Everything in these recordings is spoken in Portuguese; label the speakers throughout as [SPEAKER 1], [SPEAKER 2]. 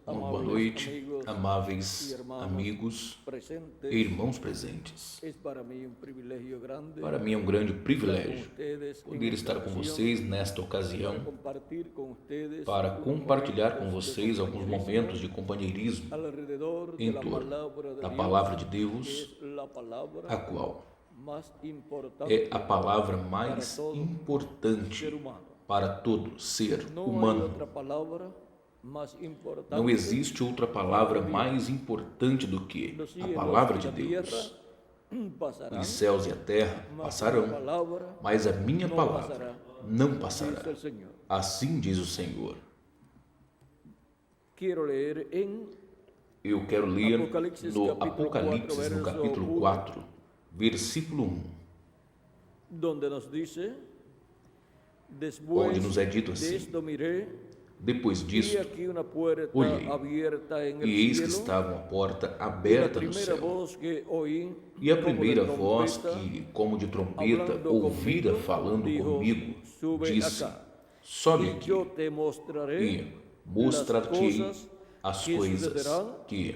[SPEAKER 1] Boa noite, amáveis amigos e irmãos presentes. Para mim é um grande privilégio poder estar com vocês nesta ocasião para compartilhar com vocês alguns momentos de companheirismo em torno da Palavra de Deus, a qual é a palavra mais importante para todo ser humano. Não existe outra palavra mais importante do que a palavra de Deus. Os céus e a terra passarão, mas a minha palavra não passará. Assim diz o Senhor. Eu quero ler no Apocalipse, no capítulo 4, versículo 1, onde nos é dito assim: depois disto, olhei, e eis que estava uma porta aberta no céu. E a primeira voz que, como de trombeta, ouvira falando comigo, disse: sobe aqui, e mostrar-te-ei as coisas que,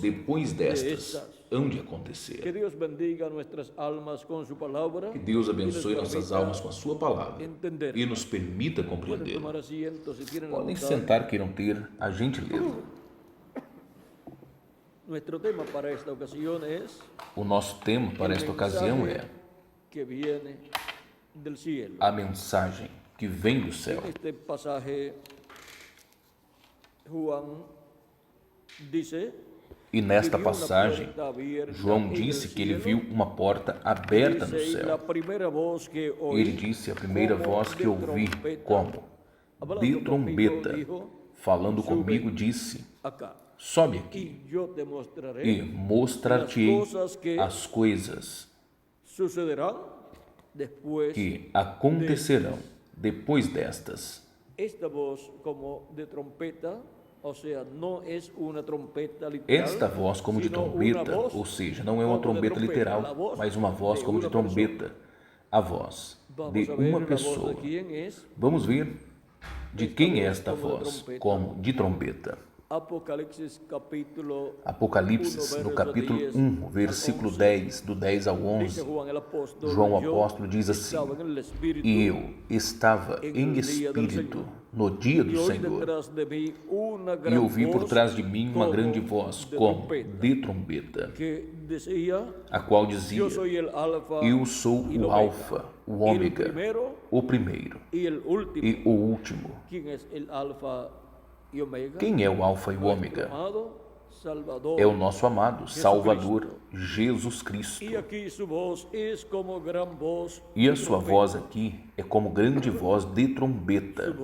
[SPEAKER 1] depois destas, hão de acontecer. Que Deus abençoe nossas almas com a sua palavra e nos permita compreender. Podem sentar, queiram ter a gentileza. O nosso tema para esta ocasião é a mensagem que vem do céu. E nesta passagem, João disse que ele viu uma porta aberta no céu. Ele disse: a primeira voz que ouvi, como de trombeta, falando comigo, disse: sobe aqui, e mostrar-te-ei as coisas que acontecerão depois destas. Esta voz, como de trompeta, esta voz como de trombeta, ou seja, não é uma trombeta literal, mas uma voz como de trombeta, a voz de uma pessoa. Vamos ver de quem é esta voz como de trombeta. Apocalipse, no capítulo 1, versículo 10, do 10 ao 11, João apóstolo diz assim: e eu estava em espírito no dia do Senhor, e ouvi por trás de mim uma grande voz, como de trombeta, a qual dizia: eu sou o Alfa, o Ômega, o primeiro e o último. Quem é o Alfa e o Ômega? É o nosso amado Salvador, Jesus Cristo. E a sua voz aqui é como grande voz de trombeta.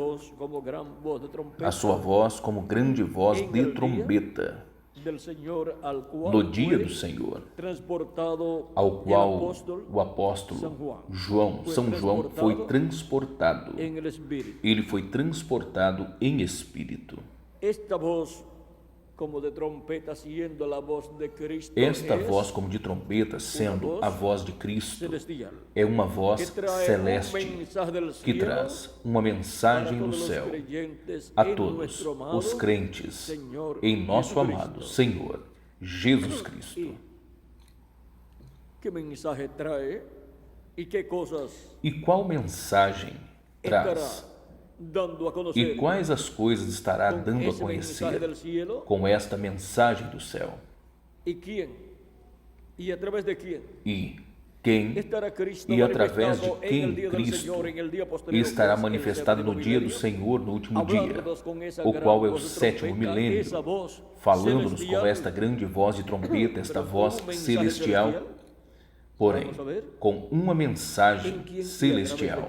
[SPEAKER 1] A sua voz como grande voz de trombeta. No dia do Senhor, ao qual o apóstolo São João foi transportado. Ele foi transportado em espírito. Esta voz como de trompeta, sendo a voz de Cristo, é uma voz celeste que traz uma mensagem do céu a todos os crentes em nosso amado Senhor Jesus Cristo. E qual mensagem traz? E quais as coisas estará dando a conhecer com esta mensagem do céu? E quem e através de quem Cristo estará manifestado no dia do Senhor, no último dia, o qual é o sétimo milênio, falando-nos com esta grande voz de trombeta, esta voz celestial, porém, com uma mensagem celestial.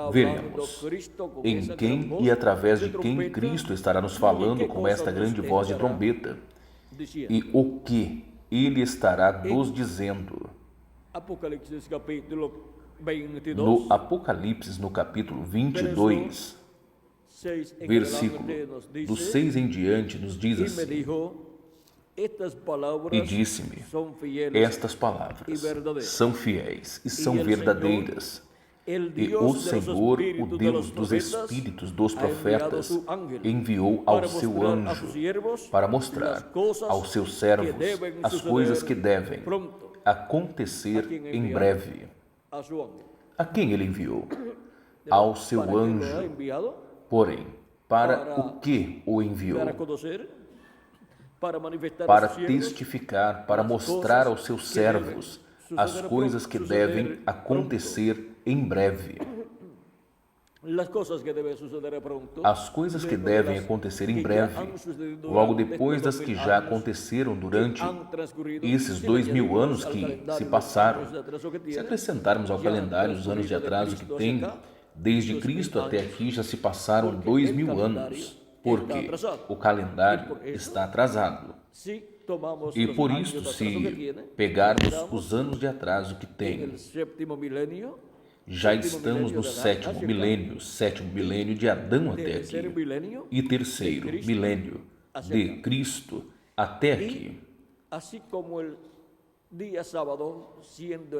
[SPEAKER 1] Veremos em quem e através de quem Cristo estará nos falando com esta grande voz de trombeta e o que Ele estará nos dizendo. No Apocalipse, no capítulo 22, versículo do 6 em diante, nos diz assim: e disse-me, estas palavras são fiéis e são verdadeiras. E o Senhor, o Deus dos espíritos dos profetas, enviou ao seu anjo para mostrar aos seus servos as coisas que devem acontecer em breve. A quem ele enviou? Ao seu anjo. Porém, para o que o enviou? Para testificar, para mostrar aos seus servos as coisas que devem acontecer em breve. As coisas que devem acontecer em breve, logo depois das que já aconteceram durante esses 2000 anos que se passaram. Se acrescentarmos ao calendário os anos de atraso que tem, desde Cristo até aqui já se passaram 2000 anos, porque o calendário está atrasado. E por isso, se pegarmos os anos de atraso que tem, já estamos no sétimo milênio de Adão até aqui, e terceiro milênio de Cristo até aqui.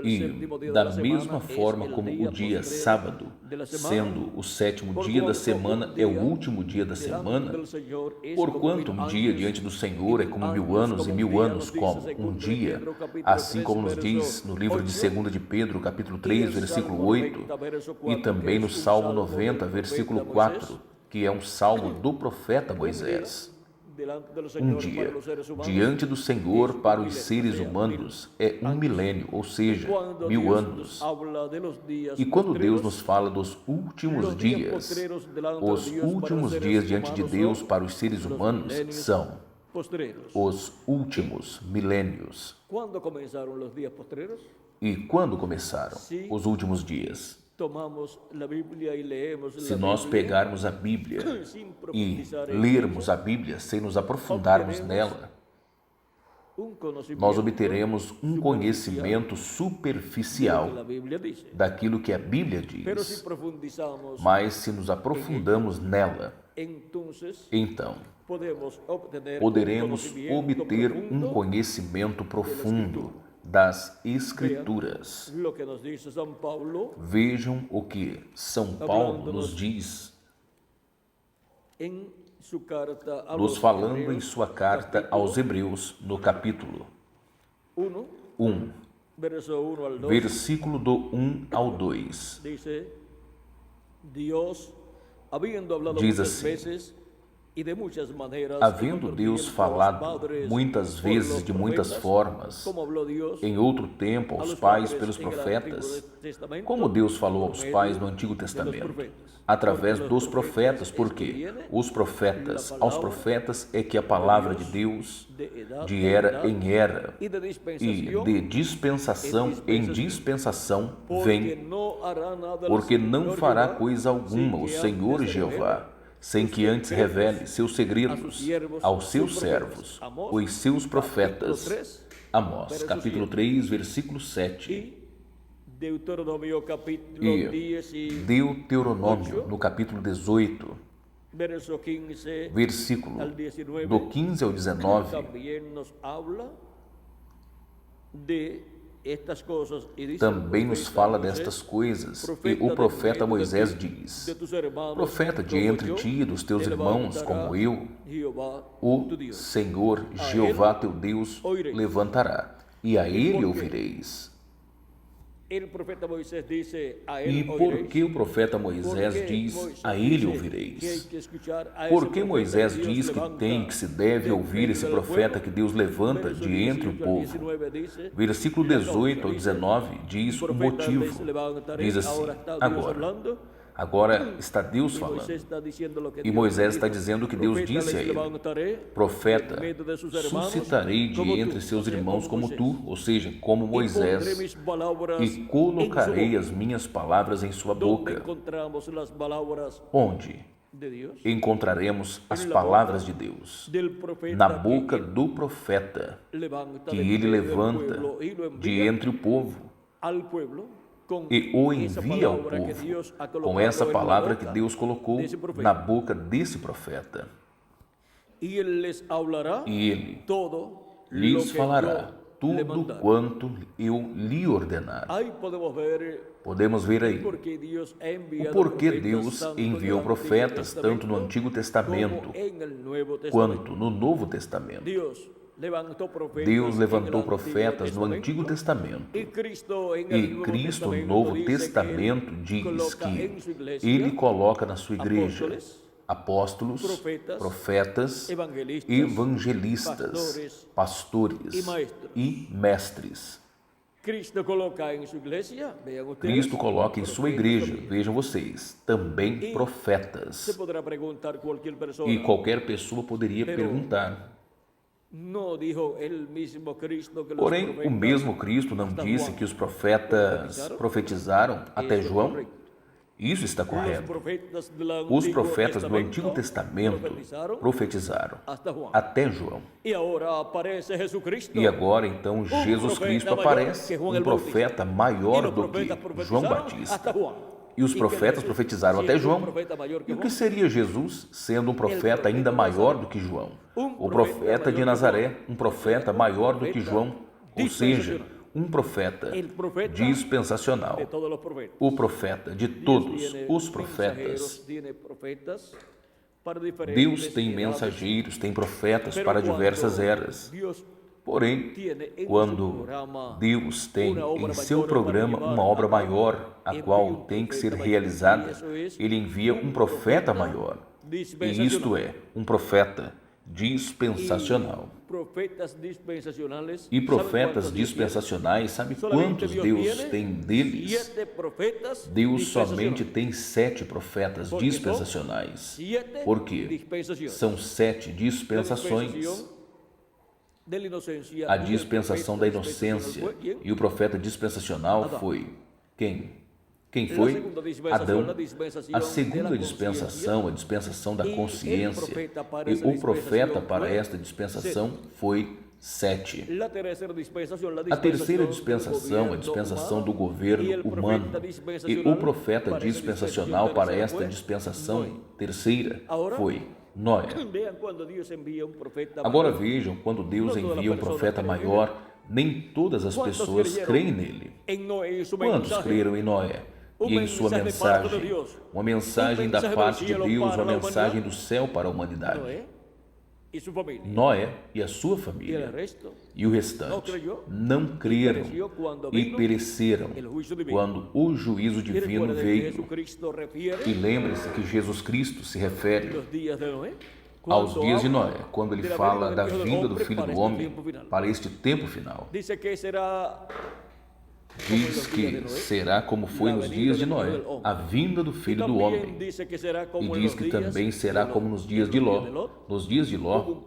[SPEAKER 1] E da mesma forma como o dia sábado, sendo o sétimo dia da semana, é o último dia da semana, porquanto um dia diante do Senhor é como 1000 anos, e 1000 anos como um dia, assim como nos diz no livro de 2 de Pedro, capítulo 3, versículo 8, e também no Salmo 90, versículo 4, que é um salmo do profeta Moisés. Um dia, diante do Senhor para os seres humanos, é 1 milênio, ou seja, 1000 anos. E quando Deus nos fala dos últimos dias, os últimos dias diante de Deus para os seres humanos são os últimos milênios. E quando começaram os últimos dias? Se nós pegarmos a Bíblia e lermos a Bíblia sem nos aprofundarmos nela, nós obteremos um conhecimento superficial daquilo que a Bíblia diz. Mas se nos aprofundamos nela, então poderemos obter um conhecimento profundo das Escrituras. Vejam o que São Paulo nos diz, nos falando em sua carta aos Hebreus, no capítulo 1, versículo do 1 ao 2. Diz assim: havendo Deus falado muitas vezes de muitas formas, em outro tempo aos pais pelos profetas, como Deus falou aos pais no Antigo Testamento, através dos profetas, porque os profetas, aos profetas é que a palavra de Deus, de era em era e de dispensação em dispensação vem, porque não fará coisa alguma o Senhor Jeová, sem que antes revele seus segredos aos seus servos, os seus profetas. Amós, capítulo 3, versículo 7. E Deuteronômio, no capítulo 18, versículo do 15 ao 19, também nos fala destas coisas. E o profeta Moisés diz: profeta de entre ti e dos teus irmãos, como eu, o Senhor Jeová teu Deus levantará, e a ele ouvireis. E por que o profeta Moisés diz, a ele ouvireis? Porque Moisés diz que tem, que se deve ouvir esse profeta que Deus levanta de entre o povo. Versículo 18 ao 19 diz o motivo. Diz assim: Agora está Deus falando. E Moisés está dizendo que Deus disse a ele: profeta, suscitarei de entre seus irmãos como tu, ou seja, como Moisés, e colocarei as minhas palavras em sua boca. Onde encontraremos as palavras de Deus? Na boca do profeta, que ele levanta de entre o povo e o envia ao povo, com essa palavra que Deus colocou na boca desse profeta. E ele lhes falará tudo quanto eu lhe ordenar. Podemos ver aí o porquê Deus enviou profetas tanto no Antigo Testamento quanto no Novo Testamento. Deus levantou profetas no Antigo Testamento e Cristo no Novo Testamento diz que Ele coloca na sua igreja apóstolos, profetas, evangelistas, pastores e mestres. Cristo coloca em sua igreja, vejam vocês, também profetas. E qualquer pessoa poderia perguntar. Porém, o mesmo Cristo não disse que os profetas profetizaram até João? Isso está correto. Os profetas do Antigo Testamento profetizaram até João. E agora, então, Jesus Cristo aparece, um profeta maior do que João Batista. E os profetas profetizaram até João. E o que seria Jesus sendo um profeta ainda maior do que João? O profeta de Nazaré, um profeta maior do que João, ou seja, um profeta dispensacional, o profeta de todos os profetas. Deus tem mensageiros, tem profetas para diversas eras. Porém, quando Deus tem em seu programa uma obra maior, a qual tem que ser realizada, Ele envia um profeta maior. E isto é, um profeta dispensacional. E profetas dispensacionais, sabe quantos Deus tem deles? Deus somente tem 7 profetas dispensacionais. Por quê? São 7 dispensações. A dispensação da inocência. E o profeta dispensacional foi quem? Quem foi? Adão. A segunda dispensação, a dispensação da consciência. E o profeta para esta dispensação foi 7. A terceira dispensação, a dispensação do governo humano. E o profeta dispensacional para esta dispensação terceira foi Noé. Agora vejam, quando Deus envia um profeta maior, nem todas as pessoas creem nele. Quantos creram em Noé? E em sua mensagem, uma mensagem da parte de Deus, uma mensagem do céu para a humanidade. Noé e a sua família e o restante não creram e pereceram quando o juízo divino veio. E lembre-se que Jesus Cristo se refere aos dias de Noé, quando ele fala da vinda do Filho do Homem para este tempo final. Diz que será como foi nos dias de Noé, a vinda do Filho do Homem. E diz que também será como nos dias de Ló. Nos dias de Ló,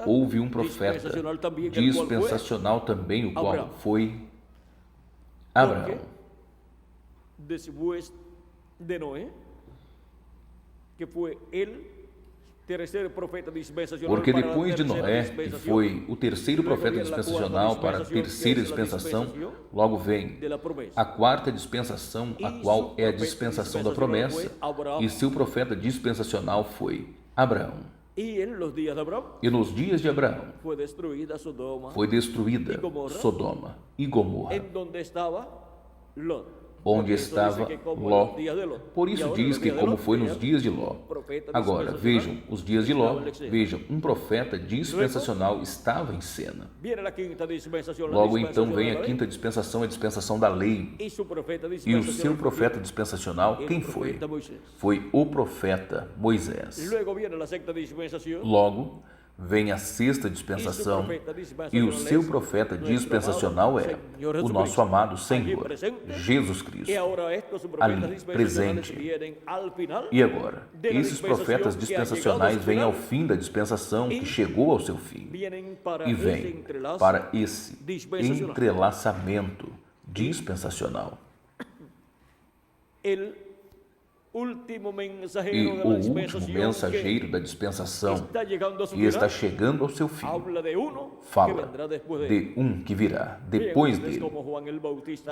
[SPEAKER 1] houve um profeta dispensacional também, o qual foi Abraão.
[SPEAKER 2] Depois de Noé, que foi ele.
[SPEAKER 1] Porque depois de Noé, que foi o terceiro profeta dispensacional para a terceira dispensação, logo vem a quarta dispensação, a qual é a dispensação da promessa, e seu profeta dispensacional foi Abraão. E nos dias de Abraão foi destruída Sodoma e Gomorra, onde estava Ló. Por isso diz que como foi nos dias de Ló. Agora, vejam, os dias de Ló, vejam, um profeta dispensacional estava em cena. Logo então vem a quinta dispensação, a dispensação da lei. E o seu profeta dispensacional, quem foi? Foi o profeta Moisés. Logo, vem a sexta dispensação, e o seu profeta dispensacional é o nosso amado Senhor, Jesus Cristo, ali presente. E agora, esses profetas dispensacionais vêm ao fim da dispensação que chegou ao seu fim, e vêm para esse entrelaçamento dispensacional. E o último mensageiro da dispensação, que está chegando ao seu fim, fala de um que virá depois dele.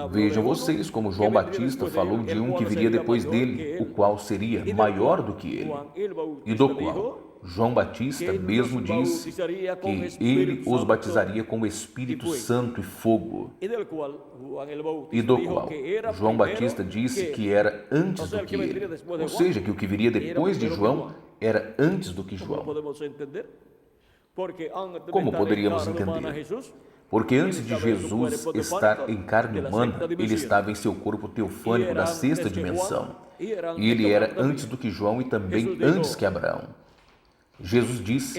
[SPEAKER 1] Vejam vocês como João Batista falou de um que viria depois dele, o qual seria maior do que ele, e do qual João Batista mesmo disse que ele os batizaria com o Espírito Santo e fogo, e do qual João Batista disse que era antes do que ele. Ou seja, que o que viria depois de João era antes do que João. Como poderíamos entender? Porque antes de Jesus estar em carne humana, ele estava em seu corpo teofânico da sexta dimensão. E ele era antes do que João e também antes que Abraão. Jesus disse,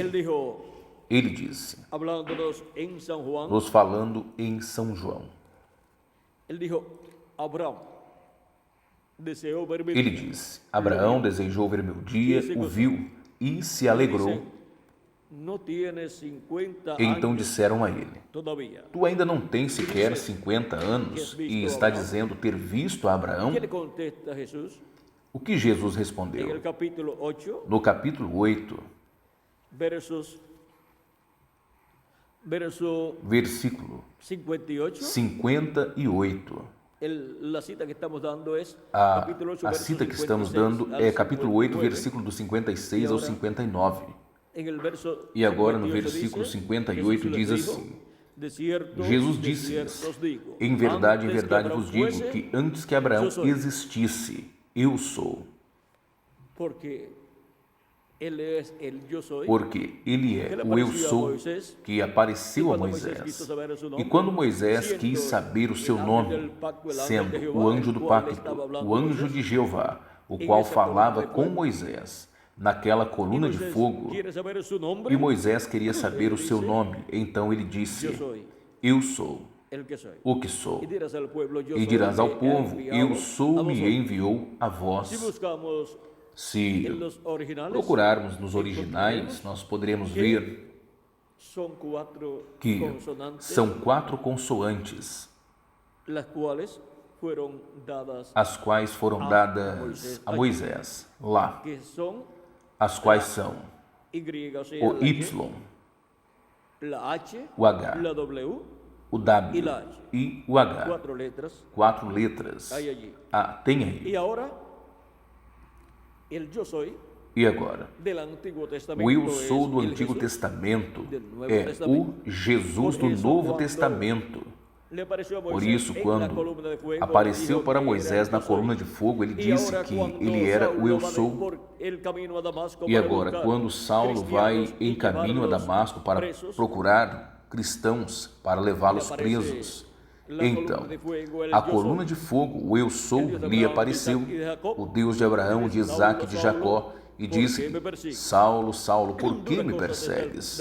[SPEAKER 1] ele disse, nos falando em São João, ele disse, Abraão desejou ver meu dia, o viu e se alegrou. Então disseram a ele, tu ainda não tens sequer 50 anos e está dizendo ter visto a Abraão? O que Jesus respondeu? No capítulo 8, versículo 58. A cita que estamos dando é capítulo 8, versículo do 56 ao 59. E agora no versículo 58 diz assim, Jesus disse-lhes, em verdade vos digo que antes que Abraão existisse, eu sou. Porque ele é o eu sou que apareceu a Moisés. E quando Moisés quis saber o seu nome, sendo o anjo do pacto, o anjo de Jeová, o qual falava com Moisés, naquela coluna de fogo, e Moisés queria saber o seu nome, então ele disse, eu sou o que sou. E dirás ao povo, eu sou, me enviou a vós. Se procurarmos nos originais, nós poderemos ver que são 4 consoantes, as quais foram dadas a Moisés lá, as quais são o Y, o H, o W e o H. 4 letras. Tem aí. E agora, o eu sou do Antigo Testamento é o Jesus do Novo Testamento. Por isso, quando apareceu para Moisés na coluna de fogo, ele disse que ele era o eu sou. E agora, quando Saulo vai em caminho a Damasco para procurar cristãos, para levá-los presos, então, a coluna de fogo, o eu sou, lhe apareceu, o Deus de Abraão, de Isaque e de Jacó, e disse-lhe, Saulo, Saulo, por que me persegues?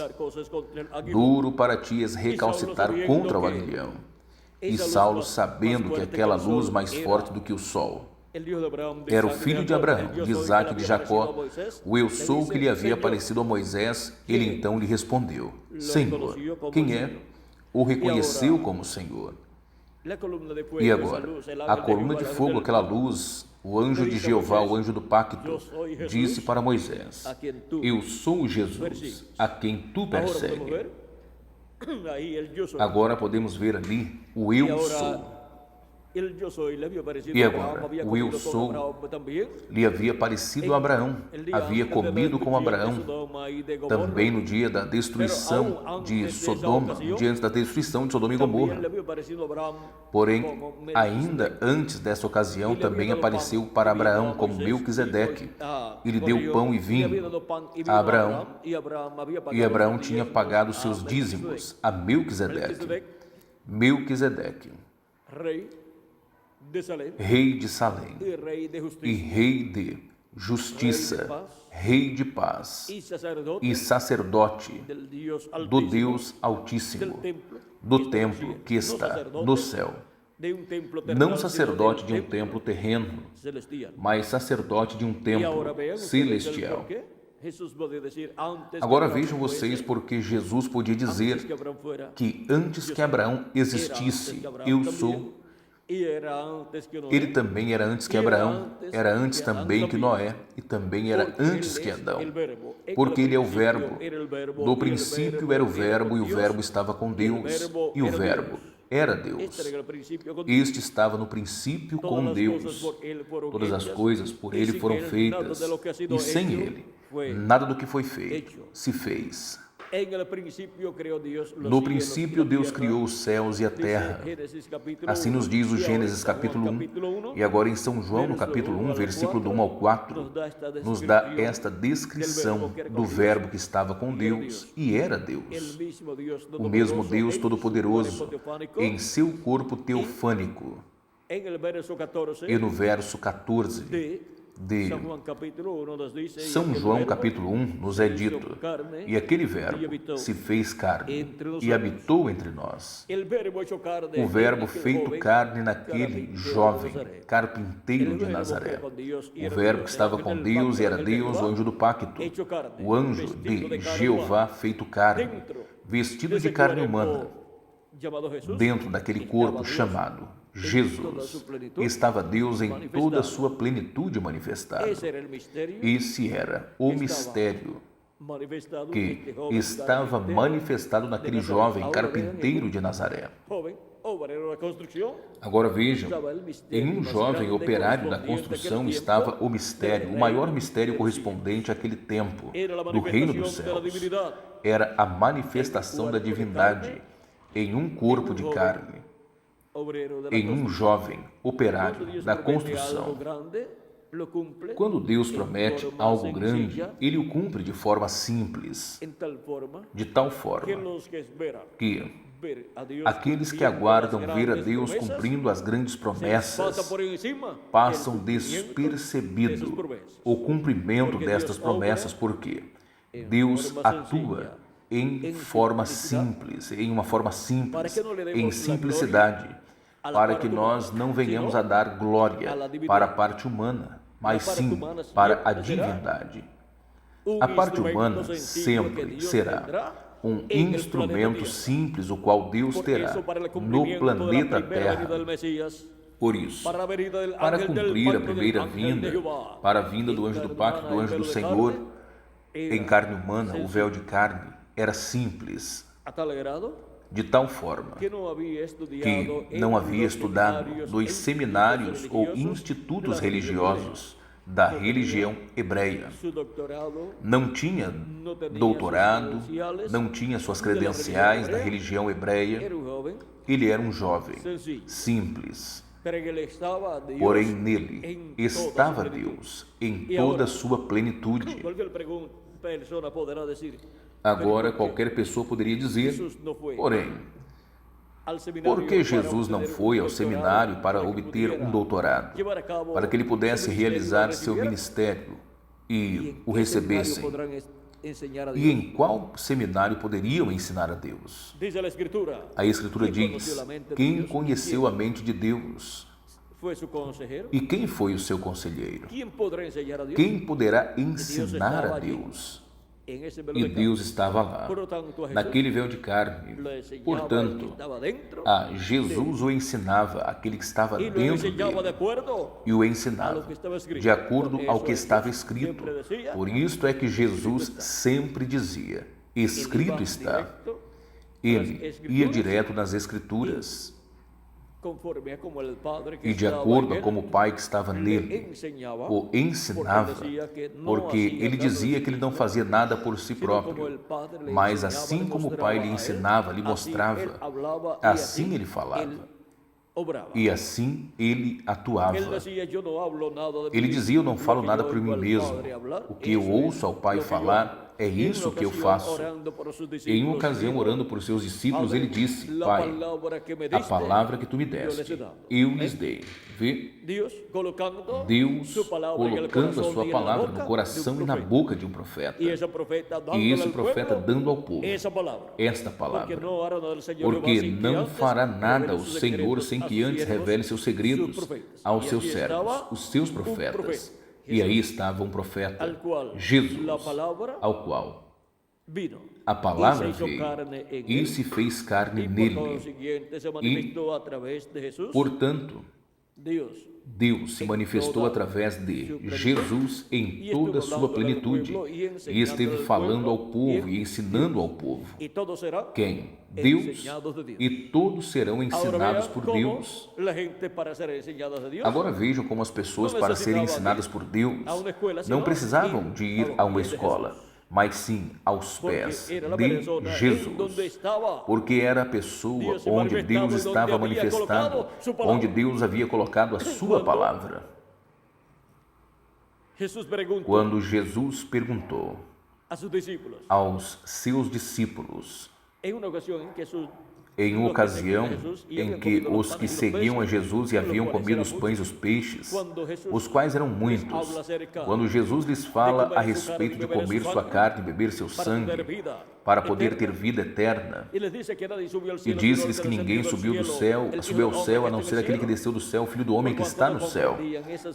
[SPEAKER 1] Duro para ti és recalcitar contra o aguilhão. E Saulo, sabendo que aquela luz mais forte do que o sol era o filho de Abraão, de Isaque e de Jacó, o eu sou que lhe havia aparecido a Moisés, ele então lhe respondeu, Senhor, quem é? O reconheceu como Senhor. E agora, a coluna de fogo, aquela luz, o anjo de Jeová, o anjo do pacto, disse para Moisés, eu sou Jesus, a quem tu persegues. Agora podemos ver ali o eu sou. E agora, o eu sou lhe havia aparecido a Abraão, havia comido com Abraão, também no dia da destruição de Sodoma, diante da destruição de Sodoma e Gomorra. Porém, ainda antes dessa ocasião, também apareceu para Abraão como Melquisedeque, e lhe deu pão e vinho a Abraão, e Abraão tinha pagado seus dízimos a Melquisedeque. Melquisedeque, rei de Salém, e rei de justiça, rei de paz, e sacerdote do Deus Altíssimo, do templo que está no céu. Não sacerdote de um templo terreno, mas sacerdote de um templo celestial. Agora vejam vocês porque Jesus podia dizer que antes que Abraão existisse, eu sou. Ele também era antes que Abraão, era antes também que Noé e também era antes que Adão, porque ele é o verbo. No princípio era o verbo e o verbo estava com Deus e o verbo era Deus. Este estava no princípio com Deus. Todas as coisas por ele foram feitas e sem ele nada do que foi feito se fez. No princípio, Deus criou os céus e a terra. Assim nos diz o Gênesis capítulo 1. E agora em São João, no capítulo 1, versículo do 1 ao 4, nos dá esta descrição do Verbo que estava com Deus e era Deus. O mesmo Deus Todo-Poderoso em seu corpo teofânico. E no verso 14 de São João capítulo 1 nos é dito: e aquele Verbo se fez carne e habitou entre nós. O Verbo feito carne naquele jovem carpinteiro de Nazaré. O Verbo que estava com Deus e era Deus, o anjo do pacto, o anjo de Jeová feito carne, vestido de carne humana, dentro daquele corpo chamado Jesus. Estava Deus em toda a sua plenitude manifestada. Esse era o mistério que estava manifestado naquele jovem carpinteiro de Nazaré. Agora vejam, em um jovem operário da construção estava o mistério, o maior mistério correspondente àquele tempo do reino dos céus. Era a manifestação da divindade em um corpo de carne, em um jovem operário da construção. Quando Deus promete algo grande, Ele o cumpre de forma simples, de tal forma que aqueles que aguardam ver a Deus cumprindo as grandes promessas passam despercebido o cumprimento destas promessas, porque Deus atua em forma simples, em uma forma simples, em simplicidade, para que nós não venhamos a dar glória para a parte humana, mas sim para a divindade. A parte humana sempre será um instrumento simples, o qual Deus terá no planeta Terra. Por isso, para cumprir a primeira vinda, para a vinda do anjo do pacto, do anjo do Senhor, em carne humana, o véu de carne era simples, de tal forma que não havia estudado nos seminários ou institutos religiosos da religião hebreia. Não tinha doutorado, não tinha suas credenciais da religião hebreia. Ele era um jovem simples, porém nele estava Deus em toda a sua plenitude. Agora, qualquer pessoa poderia dizer, porém, por que Jesus não foi ao seminário para obter um doutorado, para que ele pudesse realizar seu ministério e o recebessem? E em qual seminário poderiam ensinar a Deus? A Escritura diz: quem conheceu a mente de Deus? E quem foi o seu conselheiro? Quem poderá ensinar a Deus? E Deus estava lá, naquele véu de carne. Portanto, a Jesus o ensinava, aquele que estava dentro dele, e o ensinava de acordo ao que estava escrito. Por isto é que Jesus sempre dizia: escrito está. Ele ia direto nas Escrituras, e de acordo a como o Pai que estava nele o ensinava, porque ele dizia que ele não fazia nada por si próprio, mas assim como o Pai lhe ensinava, lhe mostrava, assim ele falava, e assim ele atuava. Ele dizia: eu não falo nada por mim mesmo, o que eu ouço ao Pai falar, é isso que eu faço. Em uma ocasião, orando por seus discípulos, ele disse: Pai, a palavra que tu me deste, eu lhes dei. Vê? Deus colocando a sua palavra no coração e na boca de um profeta. E esse profeta dando ao povo esta palavra. Porque não fará nada o Senhor sem que antes revele seus segredos aos seus servos, os seus profetas. E aí estava um profeta, Jesus, ao qual a palavra veio e se fez carne nele. E, portanto, Deus se manifestou através de Jesus em toda a sua plenitude e esteve falando ao povo e ensinando ao povo. Quem? Deus, e todos serão ensinados por Deus. Agora vejam como as pessoas, para serem ensinadas por Deus, não precisavam de ir a uma escola, mas sim aos pés de Jesus, porque era a pessoa onde Deus estava manifestado, onde Deus havia colocado a sua palavra. Quando Jesus perguntou aos seus discípulos, em uma ocasião em que os que seguiam a Jesus e haviam comido os pães e os peixes, os quais eram muitos, quando Jesus lhes fala a respeito de comer sua carne e beber seu sangue, para poder ter vida eterna, e disse-lhes que ninguém subiu ao céu, a não ser aquele que desceu do céu, o Filho do Homem que está no céu.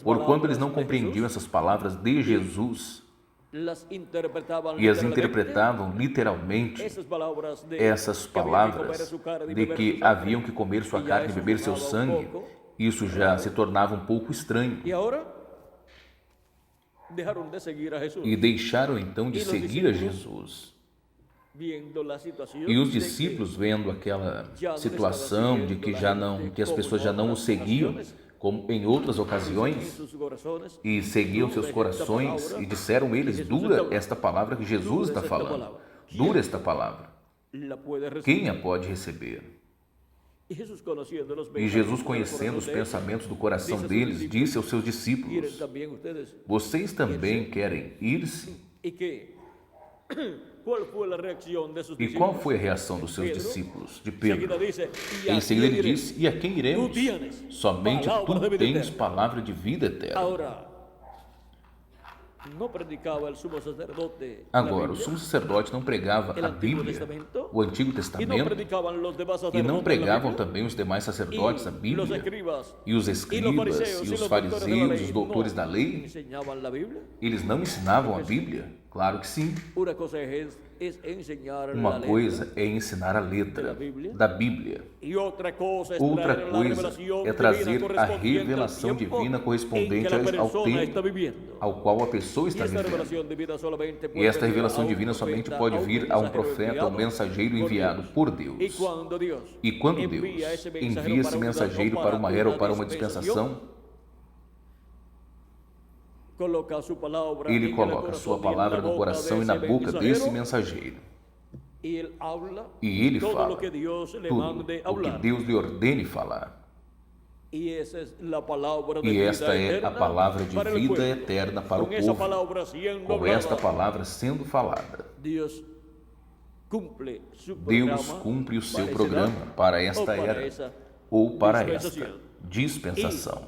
[SPEAKER 1] Porquanto eles não compreendiam essas palavras de Jesus, e as interpretavam literalmente, essas palavras de que haviam que comer sua carne e beber seu sangue, isso já se tornava um pouco estranho. E deixaram então de seguir a Jesus. E os discípulos, vendo aquela situação de que as pessoas já não o seguiam, como em outras ocasiões, e seguiam seus corações, e disseram eles: dura esta palavra que Jesus está falando, dura esta palavra, quem a pode receber? E Jesus, conhecendo os pensamentos do coração deles, disse aos seus discípulos: vocês também querem ir-se? E qual foi a reação dos seus discípulos, de Pedro? Em seguida ele disse: e a quem iremos? Somente tu tens palavra de vida eterna. Agora, o sumo sacerdote não pregava a Bíblia, o Antigo Testamento, e não pregavam também os demais sacerdotes a Bíblia, e os escribas, e os fariseus, os doutores da lei? Eles não ensinavam a Bíblia? Claro que sim. Uma coisa é ensinar a letra da Bíblia. Outra coisa é trazer a revelação divina correspondente ao tempo ao qual a pessoa está vivendo. E esta revelação divina somente pode vir a um profeta ou mensageiro enviado por Deus. E quando Deus envia esse mensageiro para uma era ou para uma dispensação, ele coloca a sua palavra no coração e na boca desse mensageiro. E ele fala tudo o que Deus lhe ordene falar. E esta é a palavra de vida eterna para o povo. Com esta palavra sendo falada, Deus cumpre o seu programa para esta era ou para esta dispensação.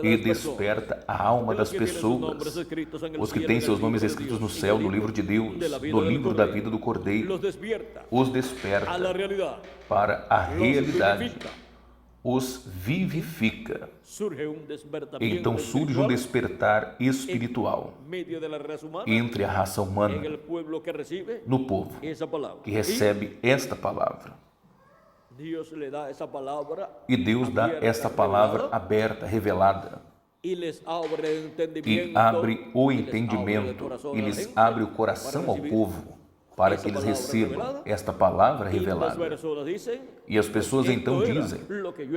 [SPEAKER 1] E desperta a alma das pessoas, os que têm seus nomes escritos no céu, no livro de Deus, no livro da vida do Cordeiro. Os desperta para a realidade, os vivifica. Então surge um despertar espiritual entre a raça humana, no povo que recebe esta palavra. E Deus dá esta palavra aberta, revelada, e abre o entendimento, e lhes abre o coração ao povo, para que eles recebam esta palavra revelada. E as pessoas então dizem: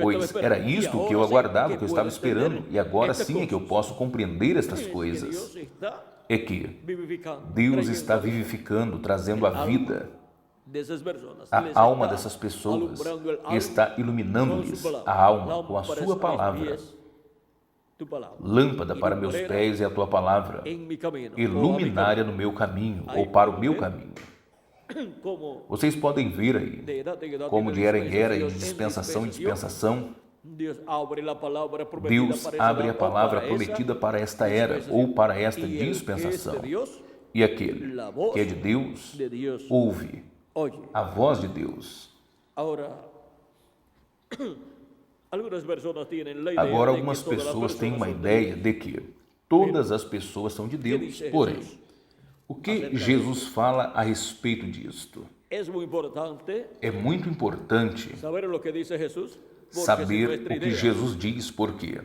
[SPEAKER 1] pois era isto que eu aguardava, que eu estava esperando, e agora sim é que eu posso compreender estas coisas. É que Deus está vivificando, trazendo a vida, a alma dessas pessoas, está iluminando-lhes a alma com a sua palavra. Lâmpada para meus pés é a tua palavra, e luminária no meu caminho, ou para o meu caminho. Vocês podem ver aí, como de era em era e de dispensação em dispensação, Deus abre a palavra prometida para esta era ou para esta dispensação. E aquele que é de Deus ouve a voz de Deus. Agora, algumas pessoas têm uma ideia de que todas as pessoas são de Deus. Porém, o que Jesus fala a respeito disto? É muito importante saber o que Jesus diz, porque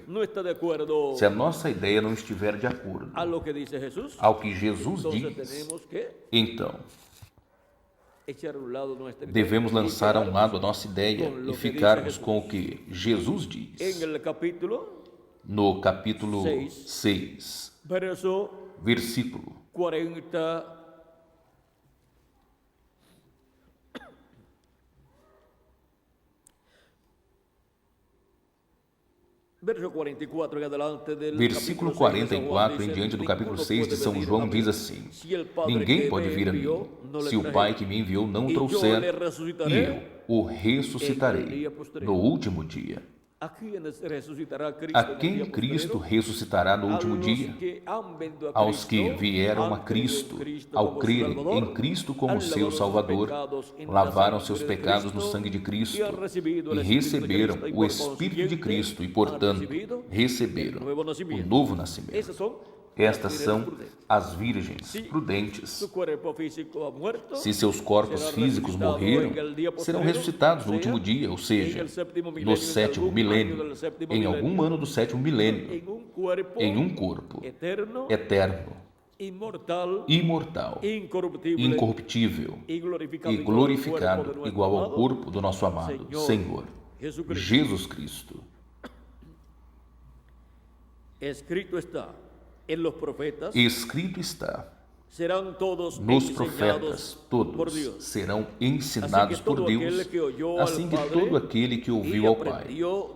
[SPEAKER 1] se a nossa ideia não estiver de acordo ao que Jesus diz, então devemos lançar a um lado a nossa ideia e ficarmos com o que Jesus diz. No capítulo 6, versículo
[SPEAKER 2] 40.
[SPEAKER 1] Versículo 44 em diante do capítulo 6 de São João diz assim: ninguém pode vir a mim se o Pai que me enviou não o trouxer, e eu o ressuscitarei no último dia. A quem Cristo ressuscitará no último dia? Aos que vieram a Cristo, ao crerem em Cristo como seu Salvador, lavaram seus pecados no sangue de Cristo e receberam o Espírito de Cristo e, portanto, receberam o novo nascimento. Estas são as virgens prudentes. Se seus corpos físicos morreram, serão ressuscitados no último dia, ou seja, no 7º milênio, em algum ano do 7º milênio, em um corpo eterno, imortal, incorruptível e glorificado, igual ao corpo do nosso amado Senhor Jesus Cristo. Escrito está, nos profetas todos serão ensinados por Deus, assim que todo aquele que ouviu ao Pai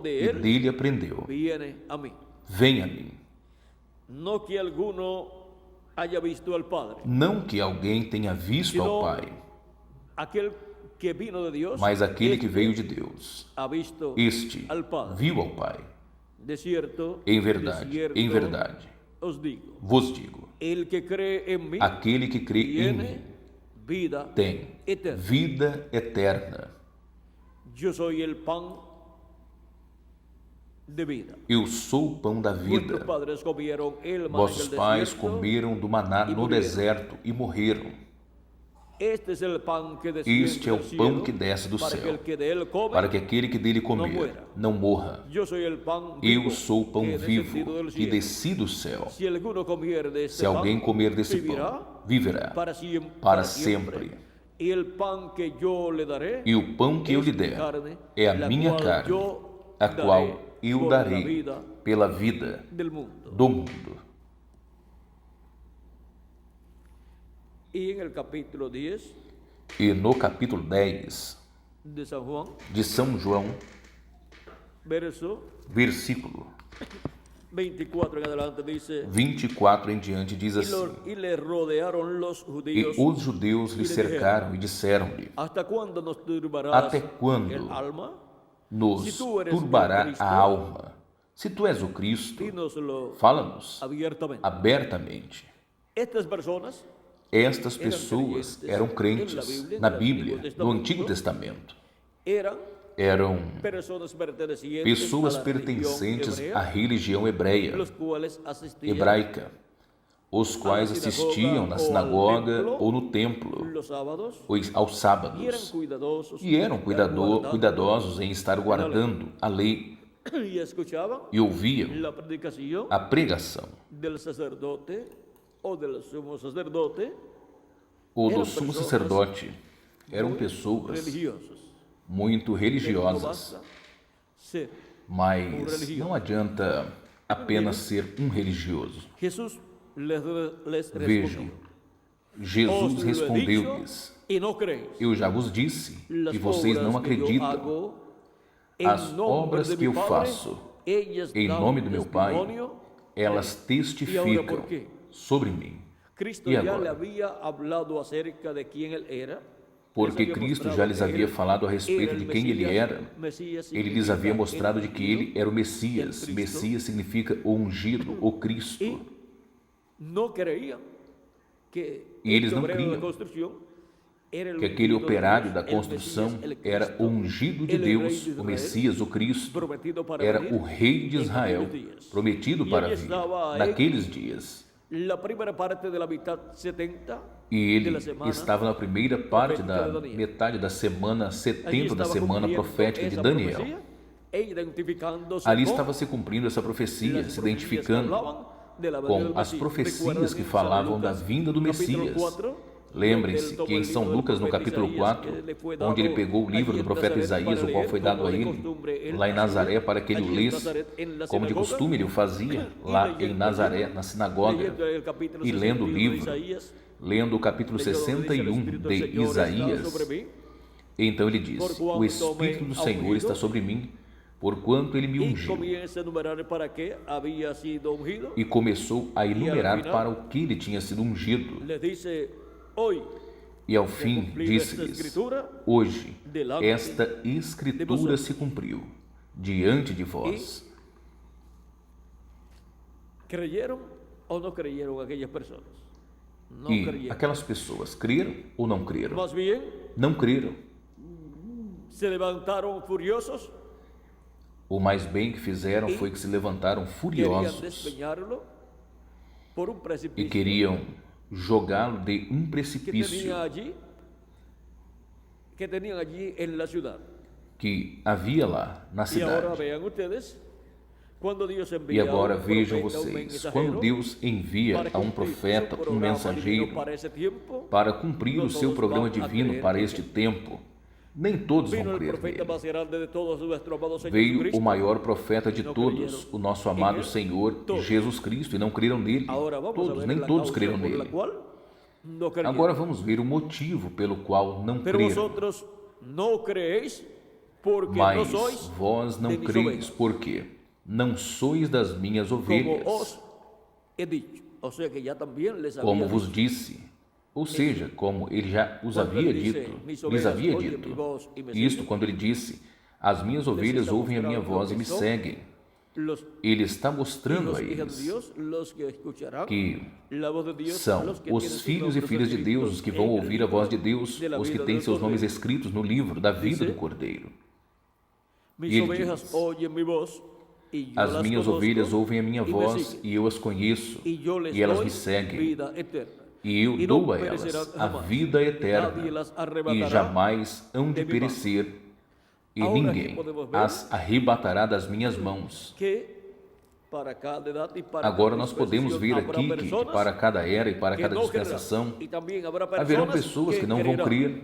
[SPEAKER 1] e dele aprendeu, venha a mim. Não que alguém tenha visto ao Pai, mas aquele que veio de Deus, este viu ao Pai. Em verdade, vos digo, aquele que crê em mim tem vida eterna. Eu sou o pão da vida. Vossos pais comeram do maná no deserto e morreram. Este é o pão que desce do céu, para que aquele que dele comer não morra. Eu sou o pão vivo que desci do céu. Se alguém comer desse pão, viverá para sempre. E o pão que eu lhe der é a minha carne, a qual eu darei pela vida do mundo. E no capítulo 10 de São João, versículo 24 em diante, diz assim: e os judeus lhe cercaram e disseram-lhe: até quando nos turbará a alma? Se tu és o Cristo, fala-nos abertamente. Estas pessoas eram crentes na Bíblia, no Antigo Testamento. Eram pessoas pertencentes à religião hebraica, os quais assistiam na sinagoga ou no templo aos sábados e eram cuidadosos em estar guardando a lei e ouviam a pregação ou do sumo sacerdote. Eram pessoas muito religiosas, mas não adianta apenas ser um religioso. Vejam, Jesus respondeu-lhes: eu já vos disse e vocês não acreditam. As obras que eu faço em nome do meu Pai, elas testificam sobre mim. E agora? Porque Cristo já lhes havia falado a respeito de quem ele era. Ele lhes havia mostrado de que ele era o Messias. Messias significa o ungido, o Cristo. E eles não criam que aquele operário da construção era o ungido de Deus, o Messias, o Cristo, era o rei de Israel, prometido para vir naqueles dias. E ele estava na primeira parte da metade da semana 70 da semana profética de Daniel. Ali estava se cumprindo essa profecia, se identificando com as profecias que falavam da vinda do Messias. Lembrem-se que em São Lucas, no capítulo 4, onde ele pegou o livro do profeta Isaías, o qual foi dado a ele, lá em Nazaré, para que ele o lesse, como de costume ele o fazia, lá em Nazaré, na sinagoga, e lendo o livro, lendo o capítulo 61 de Isaías, então ele diz: o Espírito do Senhor está sobre mim, porquanto ele me ungiu. E começou a enumerar para o que ele tinha sido ungido. E ao fim disse-lhes: hoje esta escritura se cumpriu diante de vós.
[SPEAKER 2] ¿Creyeron o no creyeron aquellas personas? No
[SPEAKER 1] E
[SPEAKER 2] creyeron.
[SPEAKER 1] aquelas pessoas creram ou não creram?
[SPEAKER 2] Más bien,
[SPEAKER 1] Não creram.
[SPEAKER 2] se levantaron furiosos,
[SPEAKER 1] O mais bem que fizeram foi que se levantaram
[SPEAKER 2] querían
[SPEAKER 1] furiosos
[SPEAKER 2] despeñarlo por un
[SPEAKER 1] e
[SPEAKER 2] precipicio
[SPEAKER 1] queriam jogá-lo de um
[SPEAKER 2] que
[SPEAKER 1] precipício
[SPEAKER 2] tenían allí en la ciudad.
[SPEAKER 1] que havia lá na
[SPEAKER 2] Y ahora
[SPEAKER 1] cidade.
[SPEAKER 2] vean ustedes, cuando Dios
[SPEAKER 1] E
[SPEAKER 2] envía
[SPEAKER 1] agora
[SPEAKER 2] a un
[SPEAKER 1] vejam
[SPEAKER 2] profeta, un
[SPEAKER 1] vocês,
[SPEAKER 2] mensajero,
[SPEAKER 1] quando Deus envia
[SPEAKER 2] para
[SPEAKER 1] a um
[SPEAKER 2] cumplir
[SPEAKER 1] profeta,
[SPEAKER 2] su
[SPEAKER 1] um
[SPEAKER 2] programa
[SPEAKER 1] mensageiro,
[SPEAKER 2] divino para esse tiempo,
[SPEAKER 1] para cumprir
[SPEAKER 2] no
[SPEAKER 1] o seu
[SPEAKER 2] todos
[SPEAKER 1] programa
[SPEAKER 2] van a
[SPEAKER 1] divino
[SPEAKER 2] creer
[SPEAKER 1] para
[SPEAKER 2] en
[SPEAKER 1] este
[SPEAKER 2] él.
[SPEAKER 1] tempo, nem todos
[SPEAKER 2] Vino
[SPEAKER 1] vão
[SPEAKER 2] el
[SPEAKER 1] crer
[SPEAKER 2] profeta
[SPEAKER 1] nele.
[SPEAKER 2] más grande de todos, nuestro amado Señor
[SPEAKER 1] Veio
[SPEAKER 2] Jesucristo.
[SPEAKER 1] o maior profeta de
[SPEAKER 2] Não
[SPEAKER 1] todos,
[SPEAKER 2] creyeron
[SPEAKER 1] o nosso amado
[SPEAKER 2] en él,
[SPEAKER 1] Senhor
[SPEAKER 2] todos.
[SPEAKER 1] Jesus Cristo, e não creram nele.
[SPEAKER 2] Ahora vamos a
[SPEAKER 1] Todos,
[SPEAKER 2] ver
[SPEAKER 1] nem
[SPEAKER 2] la
[SPEAKER 1] todos
[SPEAKER 2] causa
[SPEAKER 1] creram
[SPEAKER 2] por la
[SPEAKER 1] nele.
[SPEAKER 2] cual no creyeron.
[SPEAKER 1] Agora vamos ver o motivo pelo qual não
[SPEAKER 2] Pero
[SPEAKER 1] creram.
[SPEAKER 2] vosotros no creéis porque no
[SPEAKER 1] Mas
[SPEAKER 2] sois
[SPEAKER 1] vós
[SPEAKER 2] de
[SPEAKER 1] não
[SPEAKER 2] mis
[SPEAKER 1] creis,
[SPEAKER 2] ovejas,
[SPEAKER 1] porque não sois das minhas
[SPEAKER 2] como
[SPEAKER 1] ovelhas,
[SPEAKER 2] os he dicho. O sea que ya también les
[SPEAKER 1] como
[SPEAKER 2] había
[SPEAKER 1] vos
[SPEAKER 2] dicho.
[SPEAKER 1] disse. Ou seja, como ele já os
[SPEAKER 2] Quando
[SPEAKER 1] havia
[SPEAKER 2] ele disse,
[SPEAKER 1] dito,
[SPEAKER 2] "Mis
[SPEAKER 1] lhes
[SPEAKER 2] ovelhas
[SPEAKER 1] havia
[SPEAKER 2] ouvem
[SPEAKER 1] dito.
[SPEAKER 2] minha voz e me
[SPEAKER 1] Isto
[SPEAKER 2] seguem",
[SPEAKER 1] quando ele disse: as minhas ovelhas
[SPEAKER 2] está
[SPEAKER 1] ouvem a minha
[SPEAKER 2] mostrando
[SPEAKER 1] voz e
[SPEAKER 2] que
[SPEAKER 1] me
[SPEAKER 2] são
[SPEAKER 1] seguem.
[SPEAKER 2] Los
[SPEAKER 1] Ele está mostrando
[SPEAKER 2] hijos
[SPEAKER 1] a
[SPEAKER 2] e hijas de
[SPEAKER 1] eles
[SPEAKER 2] Dios, los que escucharán
[SPEAKER 1] que
[SPEAKER 2] la voz de Dios,
[SPEAKER 1] são
[SPEAKER 2] los que tienen
[SPEAKER 1] os
[SPEAKER 2] sus
[SPEAKER 1] filhos e
[SPEAKER 2] nombres
[SPEAKER 1] filhas de
[SPEAKER 2] escritos
[SPEAKER 1] Deus, os que vão
[SPEAKER 2] en el
[SPEAKER 1] ouvir a
[SPEAKER 2] libro
[SPEAKER 1] voz de Deus,
[SPEAKER 2] de la
[SPEAKER 1] os que
[SPEAKER 2] vida
[SPEAKER 1] têm
[SPEAKER 2] del
[SPEAKER 1] seus nomes
[SPEAKER 2] Cordero.
[SPEAKER 1] escritos no livro da vida
[SPEAKER 2] Dice,
[SPEAKER 1] do Cordeiro.
[SPEAKER 2] Mis
[SPEAKER 1] E ele
[SPEAKER 2] ovejas
[SPEAKER 1] diz,
[SPEAKER 2] oyen mi voz y yo
[SPEAKER 1] as
[SPEAKER 2] las
[SPEAKER 1] minhas
[SPEAKER 2] conozco
[SPEAKER 1] ovelhas ouvem a minha
[SPEAKER 2] y me
[SPEAKER 1] voz
[SPEAKER 2] siguen,
[SPEAKER 1] e eu as conheço,
[SPEAKER 2] y yo les
[SPEAKER 1] e elas
[SPEAKER 2] doy
[SPEAKER 1] me seguem.
[SPEAKER 2] vida eterna.
[SPEAKER 1] E eu
[SPEAKER 2] Y no
[SPEAKER 1] dou a
[SPEAKER 2] perecerán
[SPEAKER 1] elas a
[SPEAKER 2] jamás.
[SPEAKER 1] vida eterna,
[SPEAKER 2] Nadie las
[SPEAKER 1] e
[SPEAKER 2] arrebatará
[SPEAKER 1] jamais hão de
[SPEAKER 2] de mi mão.
[SPEAKER 1] perecer, e
[SPEAKER 2] Ahora
[SPEAKER 1] ninguém
[SPEAKER 2] aqui podemos ver
[SPEAKER 1] as arrebatará das minhas mãos.
[SPEAKER 2] que para cada edad y para
[SPEAKER 1] Agora
[SPEAKER 2] cada
[SPEAKER 1] nós podemos ver
[SPEAKER 2] dispensación habrá
[SPEAKER 1] aqui que
[SPEAKER 2] personas
[SPEAKER 1] para cada era e para
[SPEAKER 2] que
[SPEAKER 1] cada
[SPEAKER 2] no creerán,
[SPEAKER 1] dispensação
[SPEAKER 2] y también habrá
[SPEAKER 1] haverão
[SPEAKER 2] personas
[SPEAKER 1] pessoas que não vão
[SPEAKER 2] creerán.
[SPEAKER 1] crer,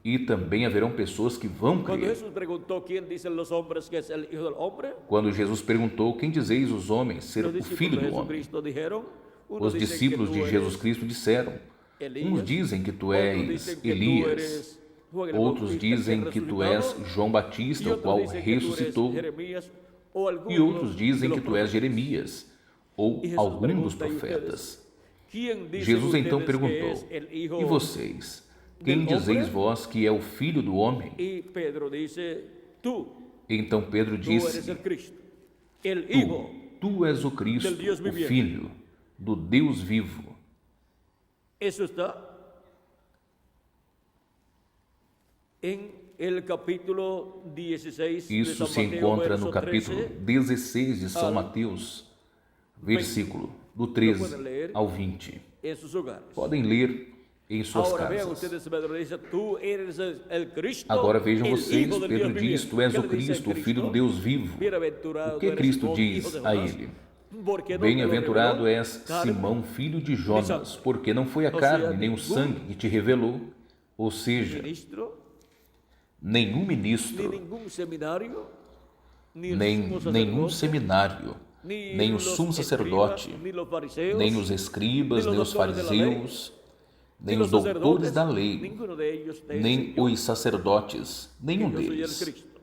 [SPEAKER 1] e também haverão pessoas que vão
[SPEAKER 2] Cuando
[SPEAKER 1] crer.
[SPEAKER 2] Jesús preguntó quién dicen los hombres que es el Hijo del Hombre,
[SPEAKER 1] Quando Jesus perguntou: quem dizeis os homens ser
[SPEAKER 2] los
[SPEAKER 1] o
[SPEAKER 2] discípulos
[SPEAKER 1] Filho
[SPEAKER 2] de
[SPEAKER 1] do Homem?
[SPEAKER 2] Jesucristo dijeron, unos
[SPEAKER 1] Os
[SPEAKER 2] dicen que
[SPEAKER 1] discípulos
[SPEAKER 2] tú
[SPEAKER 1] de
[SPEAKER 2] eres
[SPEAKER 1] Jesus Cristo disseram:
[SPEAKER 2] Elías,
[SPEAKER 1] uns dizem que tu
[SPEAKER 2] otros
[SPEAKER 1] és
[SPEAKER 2] dicen que tú
[SPEAKER 1] Elias,
[SPEAKER 2] eres Juan el
[SPEAKER 1] outros
[SPEAKER 2] Bautista,
[SPEAKER 1] dizem
[SPEAKER 2] que
[SPEAKER 1] que tu és
[SPEAKER 2] resucitado,
[SPEAKER 1] João
[SPEAKER 2] y
[SPEAKER 1] Batista, o
[SPEAKER 2] otros
[SPEAKER 1] qual
[SPEAKER 2] dicen que tú eres
[SPEAKER 1] ressuscitou,
[SPEAKER 2] Jeremías, o alguno
[SPEAKER 1] e outros
[SPEAKER 2] de
[SPEAKER 1] dizem
[SPEAKER 2] los
[SPEAKER 1] que tu és
[SPEAKER 2] profetas.
[SPEAKER 1] Jeremias ou
[SPEAKER 2] E Jesus
[SPEAKER 1] algum dos
[SPEAKER 2] pergunta, "E
[SPEAKER 1] profetas."
[SPEAKER 2] ustedes? ¿Quién dicen
[SPEAKER 1] Jesus então
[SPEAKER 2] ustedes que
[SPEAKER 1] perguntou:
[SPEAKER 2] es el Hijo
[SPEAKER 1] e vocês? Quem
[SPEAKER 2] del
[SPEAKER 1] dizeis
[SPEAKER 2] hombre?
[SPEAKER 1] vós que é o Filho do Homem?
[SPEAKER 2] Y Pedro dice, tú
[SPEAKER 1] Então Pedro
[SPEAKER 2] eres el
[SPEAKER 1] disse:
[SPEAKER 2] Cristo, el Hijo.
[SPEAKER 1] tu és o Cristo,
[SPEAKER 2] del Deus
[SPEAKER 1] o
[SPEAKER 2] viviente.
[SPEAKER 1] Filho do Deus vivo.
[SPEAKER 2] Eso está en el capítulo 16 de
[SPEAKER 1] Isso
[SPEAKER 2] San
[SPEAKER 1] se
[SPEAKER 2] Mateo,
[SPEAKER 1] encontra
[SPEAKER 2] verso
[SPEAKER 1] no capítulo
[SPEAKER 2] 13.
[SPEAKER 1] 16 de São Mateus, versículo do 13 ao 20.
[SPEAKER 2] En sus hogares.
[SPEAKER 1] Podem ler em suas
[SPEAKER 2] Ahora vean
[SPEAKER 1] casas.
[SPEAKER 2] ustedes, Pedro dice, tú eres el Cristo.
[SPEAKER 1] Agora vejam
[SPEAKER 2] el
[SPEAKER 1] vocês,
[SPEAKER 2] Hijo del
[SPEAKER 1] Pedro
[SPEAKER 2] Dios
[SPEAKER 1] diz:
[SPEAKER 2] viviente.
[SPEAKER 1] tu és
[SPEAKER 2] ¿Qué
[SPEAKER 1] o
[SPEAKER 2] le dice
[SPEAKER 1] Cristo, o
[SPEAKER 2] el
[SPEAKER 1] Filho do Deus vivo.
[SPEAKER 2] Bienaventurado
[SPEAKER 1] O que
[SPEAKER 2] eres
[SPEAKER 1] Cristo
[SPEAKER 2] Simón, hijo
[SPEAKER 1] diz
[SPEAKER 2] de
[SPEAKER 1] a
[SPEAKER 2] Jonás,
[SPEAKER 1] ele?
[SPEAKER 2] porque no te lo
[SPEAKER 1] Bem-aventurado
[SPEAKER 2] reveló
[SPEAKER 1] és
[SPEAKER 2] carne,
[SPEAKER 1] Simão, filho de Jonas, porque não foi a
[SPEAKER 2] Ou
[SPEAKER 1] carne
[SPEAKER 2] seja,
[SPEAKER 1] nem o
[SPEAKER 2] nenhum
[SPEAKER 1] sangue que te revelou, ou seja,
[SPEAKER 2] ministro,
[SPEAKER 1] nenhum
[SPEAKER 2] ni
[SPEAKER 1] ministro,
[SPEAKER 2] ningún seminario, ni el
[SPEAKER 1] nem
[SPEAKER 2] sumo
[SPEAKER 1] nenhum
[SPEAKER 2] sacerdote,
[SPEAKER 1] seminário, nem o
[SPEAKER 2] los
[SPEAKER 1] sumo
[SPEAKER 2] escribas,
[SPEAKER 1] sacerdote,
[SPEAKER 2] ni los fariseos,
[SPEAKER 1] nem os escribas,
[SPEAKER 2] ni
[SPEAKER 1] nem
[SPEAKER 2] los
[SPEAKER 1] os
[SPEAKER 2] doctores de la ley,
[SPEAKER 1] fariseus,
[SPEAKER 2] ni
[SPEAKER 1] nem
[SPEAKER 2] los
[SPEAKER 1] os doutores
[SPEAKER 2] sacerdotes,
[SPEAKER 1] da lei,
[SPEAKER 2] ninguno de ellos te
[SPEAKER 1] nem
[SPEAKER 2] enseñó
[SPEAKER 1] os sacerdotes, nenhum
[SPEAKER 2] que yo soy el
[SPEAKER 1] deles
[SPEAKER 2] Cristo,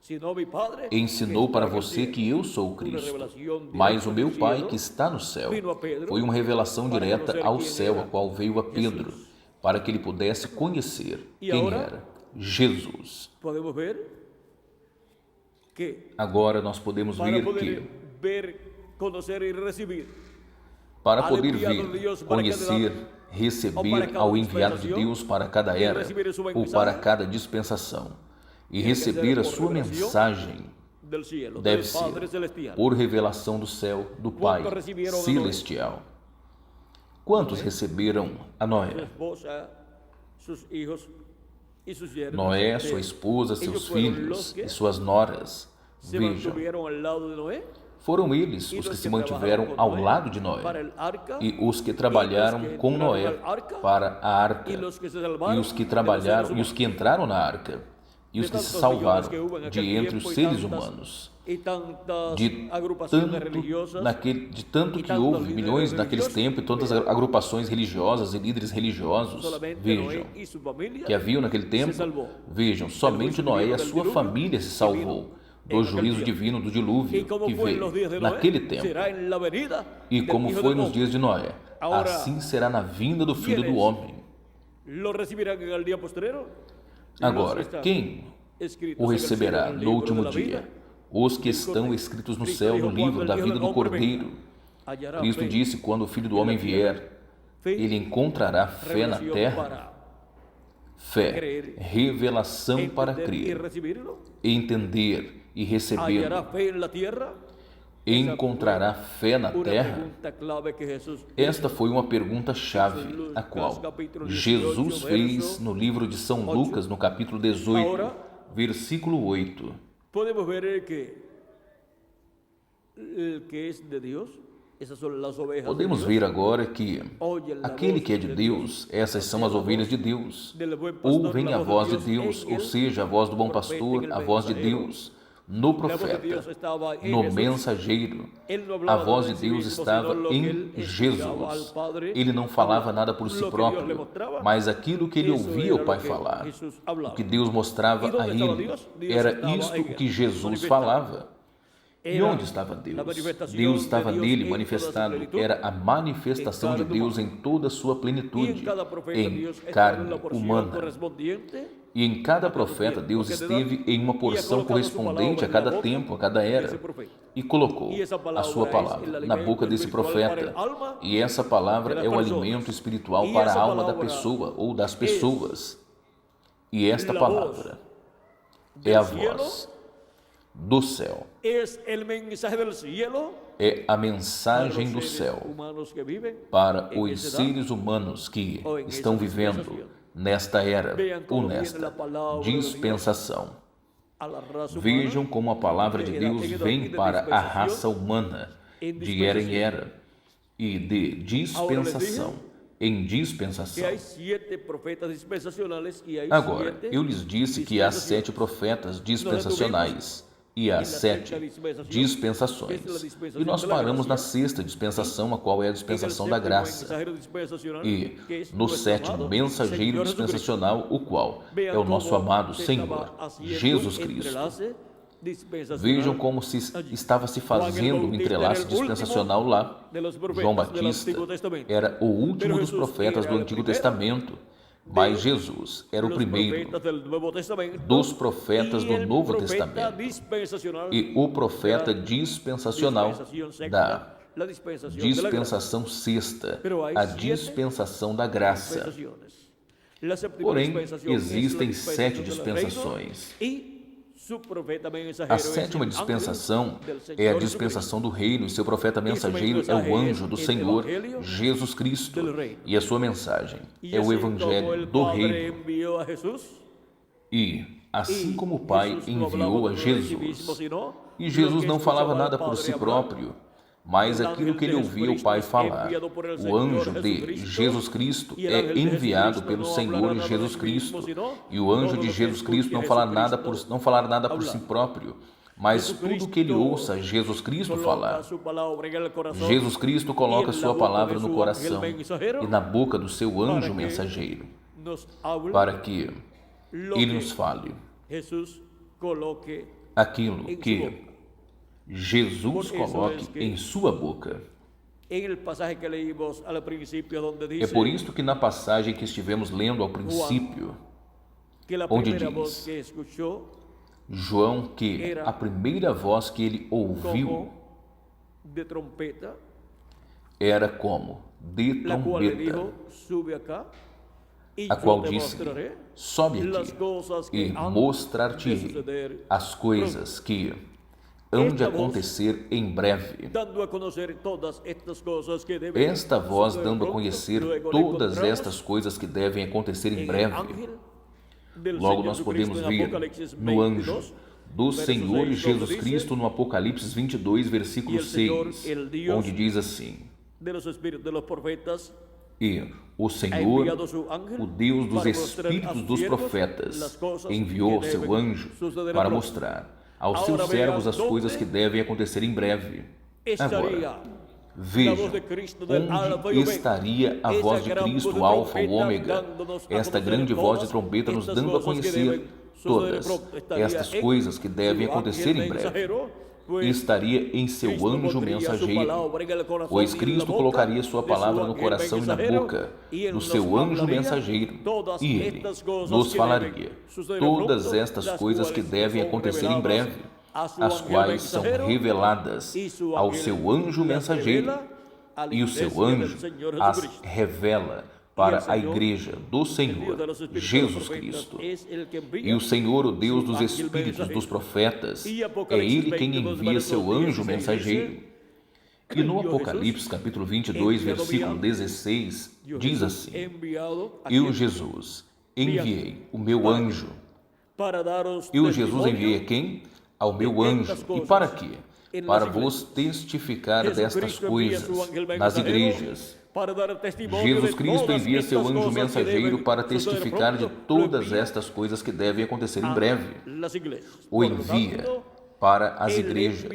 [SPEAKER 2] sino mi Padre
[SPEAKER 1] ensinou
[SPEAKER 2] que
[SPEAKER 1] para
[SPEAKER 2] está en el
[SPEAKER 1] você
[SPEAKER 2] cielo.
[SPEAKER 1] que eu sou o
[SPEAKER 2] Uma
[SPEAKER 1] Cristo,
[SPEAKER 2] revelação direta
[SPEAKER 1] mas o meu
[SPEAKER 2] do
[SPEAKER 1] Pai
[SPEAKER 2] cielo
[SPEAKER 1] que está no céu.
[SPEAKER 2] vino a Pedro
[SPEAKER 1] Foi uma revelação
[SPEAKER 2] para
[SPEAKER 1] direta
[SPEAKER 2] conhecer
[SPEAKER 1] ao
[SPEAKER 2] quem
[SPEAKER 1] céu,
[SPEAKER 2] era
[SPEAKER 1] a qual veio a Pedro,
[SPEAKER 2] Jesus.
[SPEAKER 1] para que ele pudesse conhecer
[SPEAKER 2] E
[SPEAKER 1] quem
[SPEAKER 2] agora?
[SPEAKER 1] era Jesus.
[SPEAKER 2] Podemos ver que
[SPEAKER 1] Agora nós podemos
[SPEAKER 2] para
[SPEAKER 1] ver
[SPEAKER 2] poder
[SPEAKER 1] que,
[SPEAKER 2] ver, conocer y recibir
[SPEAKER 1] para
[SPEAKER 2] al
[SPEAKER 1] poder
[SPEAKER 2] enviado de
[SPEAKER 1] ver,
[SPEAKER 2] Dios para cada
[SPEAKER 1] conhecer,
[SPEAKER 2] edad, ou
[SPEAKER 1] receber
[SPEAKER 2] para cada
[SPEAKER 1] ao enviado de
[SPEAKER 2] dispensação,
[SPEAKER 1] Deus para cada
[SPEAKER 2] e
[SPEAKER 1] era,
[SPEAKER 2] receber a sua
[SPEAKER 1] ou para
[SPEAKER 2] mensagem,
[SPEAKER 1] cada dispensação, e
[SPEAKER 2] tem que ser
[SPEAKER 1] receber a
[SPEAKER 2] por
[SPEAKER 1] sua
[SPEAKER 2] revelação
[SPEAKER 1] mensagem,
[SPEAKER 2] del cielo,
[SPEAKER 1] deve
[SPEAKER 2] del Padre
[SPEAKER 1] ser
[SPEAKER 2] celestial.
[SPEAKER 1] por revelação do céu, do Pai
[SPEAKER 2] receberam a
[SPEAKER 1] celestial. Quantos receberam a Noé? Noé, sua esposa, seus filhos e suas noras. Vejam, foram eles os que se mantiveram ao lado de Noé e os que trabalharam com Noé para a arca, e os que trabalharam e os que entraram na arca, e os que se salvaram de entre os seres humanos. De tanto que houve milhões naqueles tempos, e tantas agrupações religiosas e líderes religiosos, vejam, que haviam naquele tempo, vejam, somente Noé e a sua família se salvou do juízo divino do dilúvio que veio naquele tempo. E como foi nos dias de Noé, assim será na vinda do Filho do Homem. Agora, quem o receberá no último dia? Os que estão escritos no céu, no livro da vida do Cordeiro. Cristo disse, quando o Filho do Homem vier, ele encontrará fé na terra? Fé, revelação para crer, entender e recebê-lo. Encontrará fé na terra? Esta foi uma pergunta-chave, a qual Jesus fez no livro de São Lucas, no capítulo 18, versículo 8.
[SPEAKER 2] Podemos ver que el que es de Dios, esas son las ovejas.
[SPEAKER 1] Podemos ver agora que aquele que é de Deus, essas são as ovelhas de Deus. Ouvem a voz de Deus, ou seja, a voz do bom pastor, a voz de Deus, no profeta, no mensageiro. A voz de Deus estava em Jesus. Ele não falava nada por si próprio, mas aquilo que ele ouvia o Pai falar, o que Deus mostrava a ele, era isto o que Jesus falava. E onde estava Deus? Deus estava nele manifestado. Era a manifestação de Deus em toda a sua plenitude, em carne humana. E em cada profeta, Deus esteve em uma porção correspondente a cada tempo, a cada era, e colocou a sua palavra na boca desse profeta. E essa palavra é o alimento espiritual para a alma da pessoa ou das pessoas. E esta palavra é a voz do céu. É a mensagem do céu para os seres humanos que estão vivendo nesta era ou nesta dispensação. Vejam como a palavra de Deus vem para a raça humana de era em era e de dispensação em dispensação. Agora, eu lhes disse que há 7 profetas dispensacionais e há 7 dispensações. E nós paramos na 6ª dispensação, a qual é a dispensação da graça. E no 7º mensageiro dispensacional, o qual é o nosso amado Senhor, Jesus Cristo. Vejam como se estava se fazendo um entrelaço dispensacional lá. João Batista era o último dos profetas do Antigo Testamento, mas Jesus era o primeiro dos profetas do Novo Testamento e o profeta dispensacional da dispensação 6ª, a dispensação da graça. Porém, existem 7 dispensações. A 7ª dispensação é a dispensação do reino, e seu profeta mensageiro é o anjo do Senhor, Jesus Cristo, e a sua mensagem é o evangelho do reino. E, assim como o Pai enviou a Jesus, e Jesus não falava nada por si próprio, mas aquilo que ele ouvia o Pai falar. O anjo de Jesus Cristo é enviado pelo Senhor Jesus Cristo, e o anjo de Jesus Cristo não falar nada por si próprio, mas tudo que ele ouça Jesus Cristo falar. Jesus Cristo coloca sua palavra no coração e na boca do seu anjo mensageiro, para que ele nos fale aquilo que Jesus coloque em sua boca. É por isto que na passagem que estivemos lendo ao princípio, onde diz João que a primeira voz que ele ouviu era como de trombeta, a qual disse: sobe aqui e mostrar-te as coisas que hão de acontecer em breve. Esta voz dando a conhecer todas estas coisas que devem acontecer em breve. Logo nós podemos ver no anjo do Senhor Jesus Cristo no Apocalipse 22, versículo 6, onde diz assim: e o Senhor, o Deus dos Espíritos dos profetas, enviou seu anjo para mostrar aos seus servos as coisas que devem acontecer em breve. Agora, vejam onde estaria a voz de Cristo, o Alfa, o Ômega, esta grande voz de trombeta nos dando a conhecer todas estas coisas que devem acontecer em breve. Estaria em seu anjo mensageiro, pois Cristo colocaria sua palavra no coração e na boca do seu anjo mensageiro, e ele nos falaria todas estas coisas que devem acontecer em breve, as quais são reveladas ao seu anjo mensageiro, e o seu anjo as revela para a igreja do Senhor Jesus Cristo. E o Senhor, o Deus dos Espíritos dos profetas, é Ele quem envia seu anjo mensageiro. E no Apocalipse, capítulo 22, versículo 16, diz assim: eu, Jesus, enviei o meu anjo. Eu, Jesus, enviei a quem? Ao meu anjo. E para quê? Para vos testificar destas coisas nas igrejas. Jesus Cristo envia seu anjo mensageiro para testificar de todas estas coisas que devem acontecer em breve. O envia para as igrejas.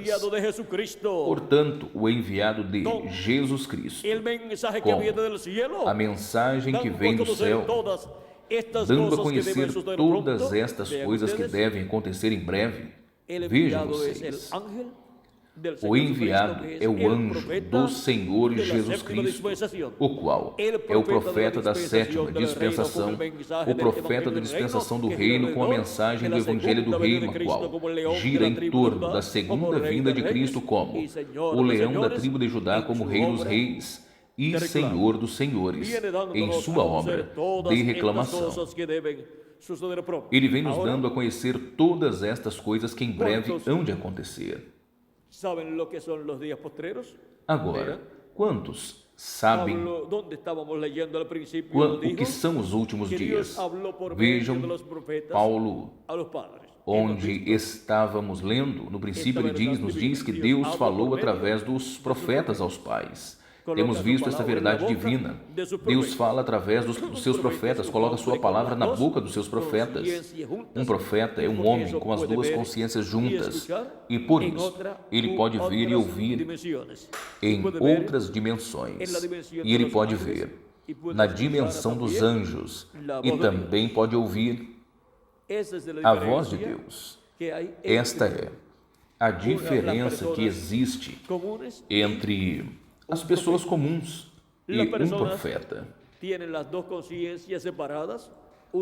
[SPEAKER 1] Portanto, o enviado de Jesus Cristo, como a mensagem que vem do céu, dando a conhecer todas estas coisas que devem acontecer em breve. Vejam vocês, o enviado é o anjo do Senhor Jesus Cristo, o qual é o profeta da sétima dispensação, o profeta da dispensação do reino com a mensagem do evangelho do reino, a qual gira em torno da segunda vinda de Cristo como o leão da tribo de Judá, como rei dos reis e senhor dos senhores, em sua obra de reclamação. Ele vem nos dando a conhecer todas estas coisas que em breve hão de acontecer. Agora, quantos sabem o que são os últimos dias? Vejam Paulo, onde estávamos lendo, no princípio ele nos diz que Deus falou através dos profetas aos pais. Temos visto esta verdade divina. Deus fala através dos seus profetas, coloca sua palavra na boca dos seus profetas. Um profeta é um homem com as duas consciências juntas, e por isso ele pode ver e ouvir em outras dimensões, e ele pode ver na dimensão dos anjos, e também pode ouvir a voz de Deus. Esta é a diferença que existe entre as pessoas comuns e um profeta.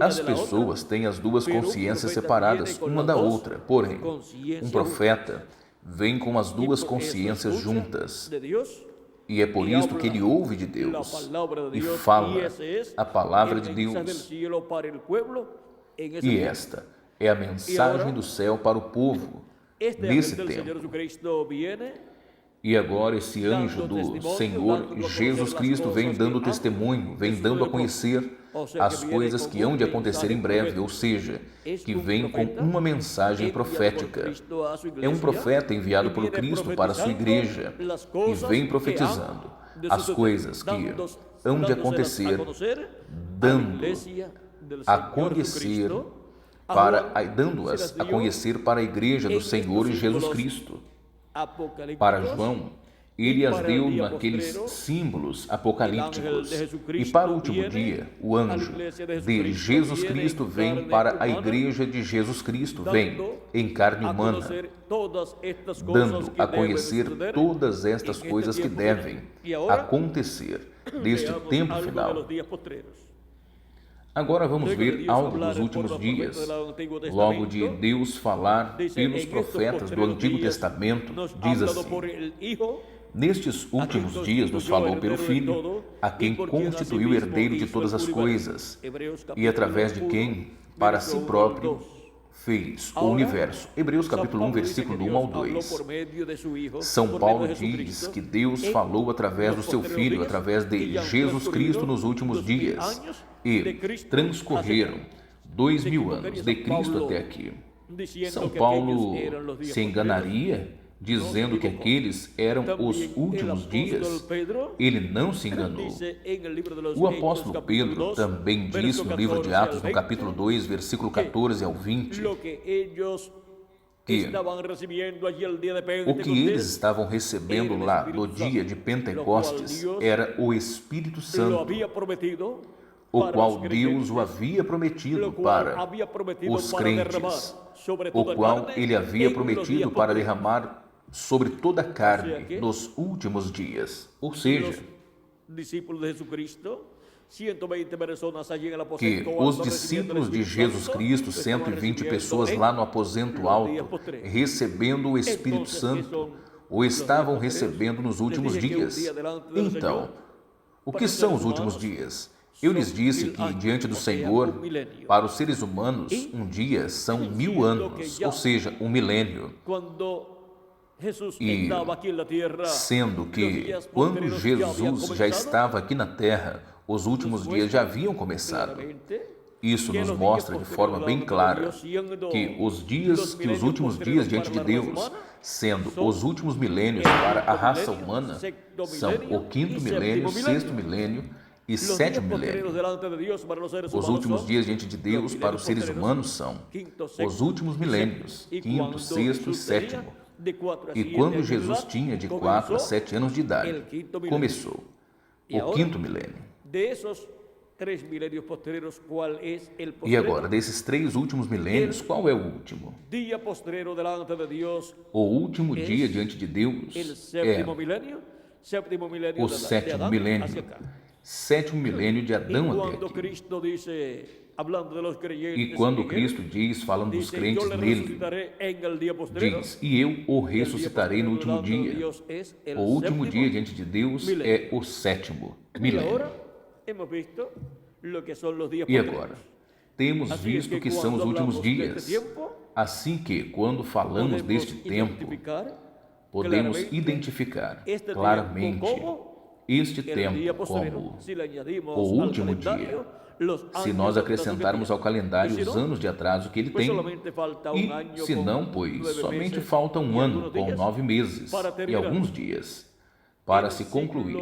[SPEAKER 1] As pessoas têm as duas consciências separadas uma da outra, porém, um profeta vem com as duas consciências juntas. E é por isto que ele ouve de Deus e fala a palavra de Deus. E esta é a mensagem do céu para o povo nesse tempo. E agora esse anjo do Senhor Jesus Cristo vem dando testemunho, vem dando a conhecer as coisas que hão de acontecer em breve, ou seja, que vem com uma mensagem profética. É um profeta enviado por Cristo para a sua igreja e vem profetizando as coisas que hão de acontecer, dando-as a conhecer para a igreja do Senhor Jesus Cristo. Para João, ele as deu naqueles símbolos apocalípticos. E para o último dia, o anjo de Jesus Cristo vem para a igreja de Jesus Cristo, vem em carne humana, dando a conhecer todas estas coisas que devem acontecer neste tempo final. Agora vamos ver algo dos últimos dias. Logo de Deus falar pelos profetas do Antigo Testamento, diz assim: nestes últimos dias nos falou pelo Filho, a quem constituiu herdeiro de todas as coisas, e através de quem, para si próprio, fez o universo. Hebreus capítulo 1, versículo do 1 ao 2. São Paulo diz que Deus falou através do seu Filho, através de Jesus Cristo nos últimos dias. E transcorreram 2000 anos de Cristo até aqui. São Paulo se enganaria dizendo que aqueles eram os últimos dias? Ele não se enganou. O apóstolo Pedro também disse no livro de Atos, no capítulo 2, versículo 14 ao 20, que o que eles estavam recebendo lá no dia de Pentecostes era o Espírito Santo, o qual Deus o havia prometido para os crentes, o qual ele havia prometido para derramar sobre toda a carne nos últimos dias. Ou seja, que os discípulos de Jesus Cristo, 120 pessoas lá no aposento alto, recebendo o Espírito Santo, o estavam recebendo nos últimos dias. Então, o que são os últimos dias? Eu lhes disse que, diante do Senhor, para os seres humanos, um dia são 1000 anos, ou seja, um milênio. E sendo que, quando Jesus já estava aqui na terra, os últimos dias já haviam começado. Isso nos mostra de forma bem clara que os últimos dias diante de Deus, sendo os últimos milênios para a raça humana, são o 5º milênio, 6º milênio e 7º milênio. Os últimos dias diante de Deus para os seres humanos são os últimos milênios, 5º, 6º e 7º. E quando Jesus tinha de 4 a 7 anos de idade, começou o 5º milênio. E agora, desses 3 últimos milênios, qual é o último? O último dia diante de Deus é o 7º milênio, 7º milênio de Adão até aqui. E quando Cristo diz, falando dos crentes nele, diz, e eu o ressuscitarei no último dia. O último dia diante de Deus é o 7º milênio. E agora, temos visto que são os últimos dias. Assim que, quando falamos deste tempo, podemos identificar claramente este tempo como o último dia. Se nós acrescentarmos ao calendário os anos de atraso que ele tem, e se não, pois somente falta um ano com 9 meses e alguns dias para se concluir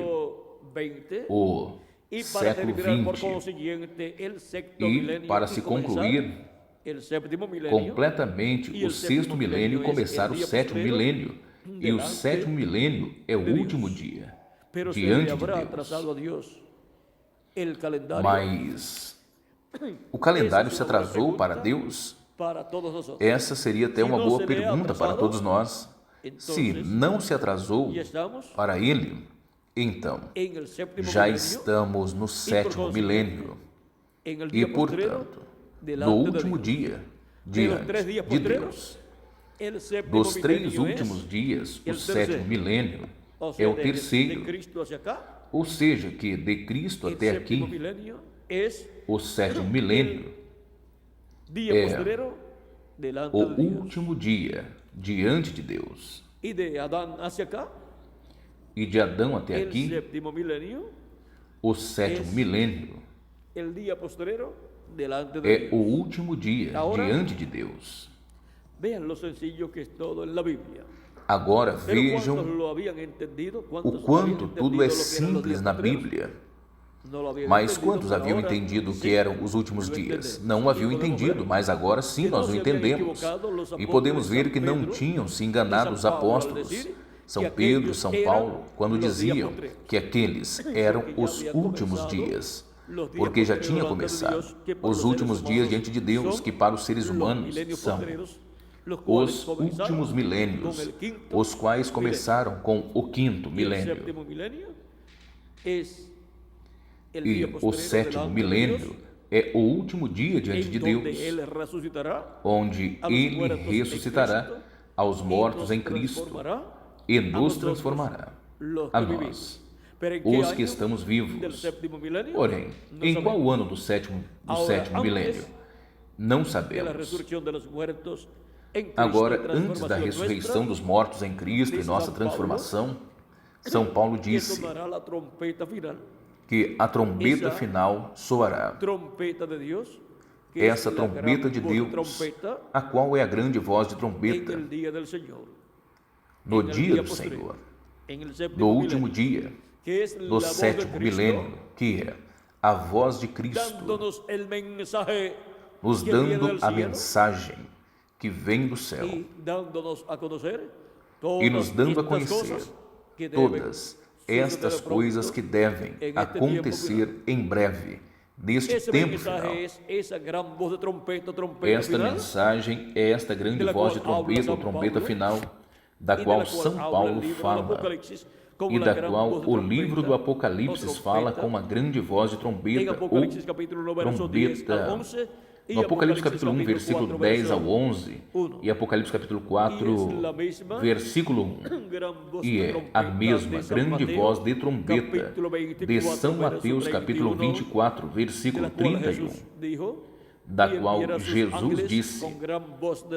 [SPEAKER 1] o século XX e para se concluir completamente o 6º milênio e começar o 7º milênio. E o 7º milênio é o último dia diante de Deus. Mas o calendário se atrasou para Deus? Essa seria até uma boa pergunta para todos nós. Se não se atrasou para Ele, então já estamos no 7º milênio e, portanto, no último dia diante de Deus. Dos 3 últimos dias, o 7º milênio é o terceiro. Ou seja, que de Cristo até aqui, o 7º milênio é o último dia diante de Deus. E de Adão até aqui, o 7º milênio é o último dia diante de Deus. Agora vejam o quanto tudo é simples na Bíblia. Mas quantos haviam entendido o que eram os últimos dias? Não haviam entendido, mas agora sim nós o entendemos. E podemos ver que não tinham se enganado os apóstolos, São Pedro, São Paulo, quando diziam que aqueles eram os últimos dias, porque já tinha começado os últimos dias diante de Deus, que para os seres humanos são os últimos milênios, os quais começaram com o 5º milênio. E o 7º milênio é o último dia diante de Deus, onde Ele ressuscitará aos mortos em Cristo e nos transformará, a nós, os que estamos vivos. Porém, em qual ano do sétimo milênio? Não sabemos. Agora, antes da ressurreição dos mortos em Cristo e nossa transformação, São Paulo disse que a trombeta final soará. Essa trombeta de Deus, a qual é a grande voz de trombeta, no dia do Senhor, no último dia, do 7º milênio, que é a voz de Cristo, nos dando a mensagem que vem do céu e nos dando a conhecer todas estas coisas que devem acontecer em breve, neste tempo final. Esta mensagem é esta grande voz de trombeta ou trombeta final, da qual São Paulo fala e da qual o livro do Apocalipse fala com uma grande voz de trombeta ou trombeta. No Apocalipse capítulo 1, versículo 10 ao 11 e Apocalipse capítulo 4, versículo 1. E é a mesma grande voz de trombeta de São Mateus capítulo 24, versículo 31, da qual Jesus disse: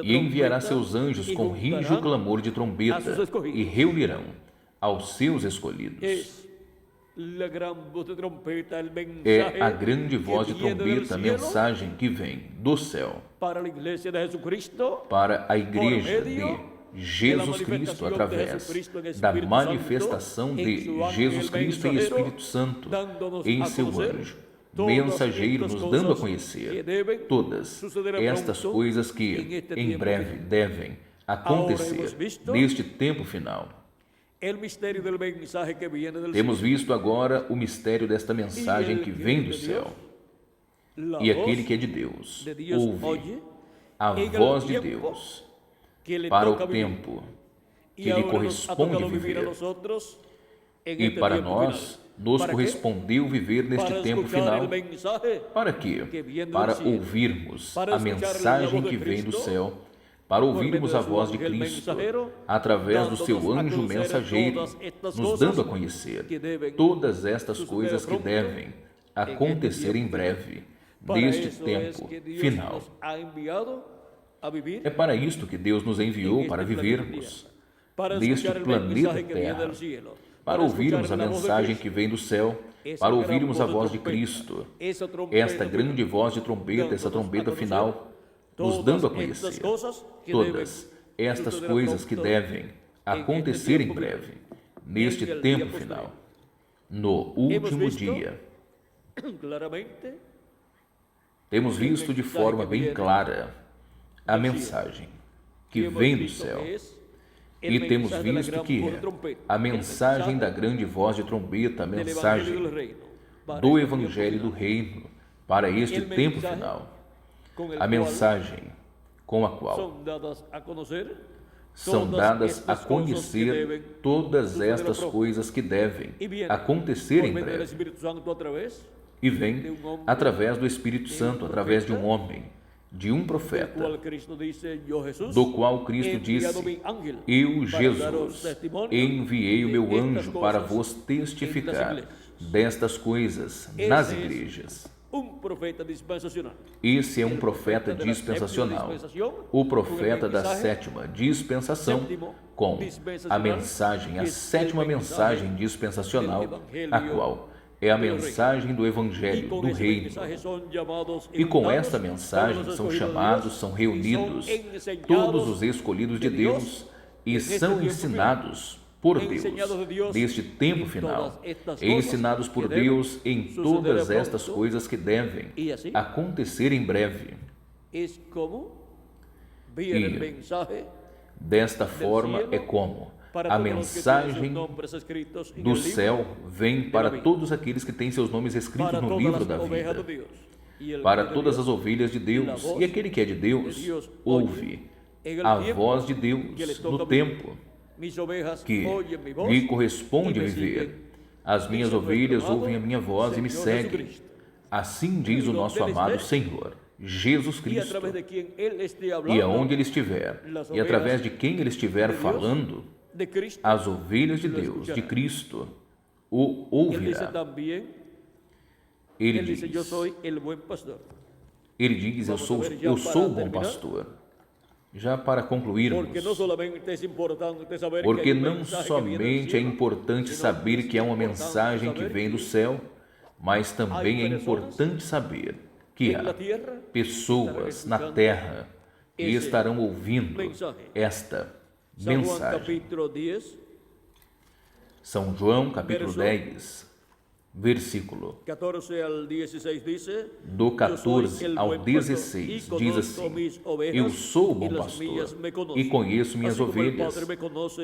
[SPEAKER 1] e enviará seus anjos com rígido clamor de trombeta e reunirão aos seus escolhidos. É a grande voz de trombeta, a mensagem que vem do céu para a igreja de Jesus Cristo, através da manifestação de Jesus Cristo e Espírito Santo em seu anjo mensageiro, nos dando a conhecer todas estas coisas que em breve devem acontecer neste tempo final. Temos visto agora o mistério desta mensagem que vem do céu. E aquele que é de Deus ouve a voz de Deus para o tempo que lhe corresponde viver. E para nós, nos correspondeu viver neste tempo final. Para quê? Para ouvirmos a mensagem que vem do céu, para ouvirmos a voz de Cristo, através do seu anjo mensageiro, nos dando a conhecer todas estas coisas que devem acontecer em breve, neste tempo final. É para isto que Deus nos enviou, para vivermos neste planeta Terra, para ouvirmos a mensagem que vem do céu, para ouvirmos a voz de Cristo, esta grande voz de trombeta, essa trombeta final, nos dando a conhecer todas estas coisas que devem acontecer em breve, neste tempo final, no último dia. Temos visto de forma bem clara a mensagem que vem do céu e temos visto que é a mensagem da grande voz de trombeta, a mensagem do Evangelho do Reino para este tempo final. A mensagem com a qual são dadas a conhecer todas estas coisas que devem acontecer em breve. E vem através do Espírito Santo, através de um homem, de um profeta, do qual Cristo disse: eu, Jesus, enviei o meu anjo para vos testificar destas coisas nas igrejas. Esse é um profeta dispensacional, o profeta da 7ª dispensação, com a mensagem, a 7ª mensagem dispensacional, a qual é a mensagem do Evangelho do Reino. E com esta mensagem são chamados, são reunidos todos os escolhidos de Deus e são ensinados por Deus neste tempo final, ensinados por Deus em todas estas coisas que devem acontecer em breve. E desta forma é como a mensagem do céu vem para todos aqueles que têm seus nomes escritos no livro da vida, para todas as ovelhas de Deus. E aquele que é de Deus ouve a voz de Deus no tempo que lhe corresponde viver. As minhas ovelhas ouvem a minha voz e me seguem. Assim diz o nosso amado Senhor Jesus Cristo. E aonde Ele estiver, e através de quem Ele estiver falando, as ovelhas de Deus, de Cristo, o ouvirá. Ele diz: Ele diz, eu sou o bom pastor. Já para concluirmos, porque não somente é importante saber que há uma mensagem que vem do céu, mas também é importante saber que há pessoas na terra que estarão ouvindo esta mensagem. São João, capítulo 10, versículo do 14 ao 16, diz assim: Eu sou o bom pastor e conheço minhas ovelhas,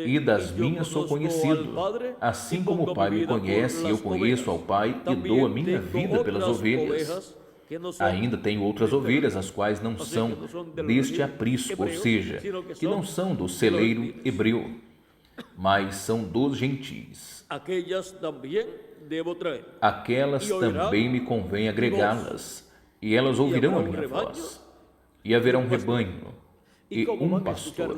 [SPEAKER 1] e das minhas sou conhecido, assim como o Pai me conhece, eu conheço ao Pai e dou a minha vida pelas ovelhas. Ainda tenho outras ovelhas, as quais não são deste aprisco, ou seja, que não são do celeiro hebreu, mas são dos gentios. Aquelas também me convém agregá-las, e elas ouvirão a minha voz, e haverá um rebanho e um pastor.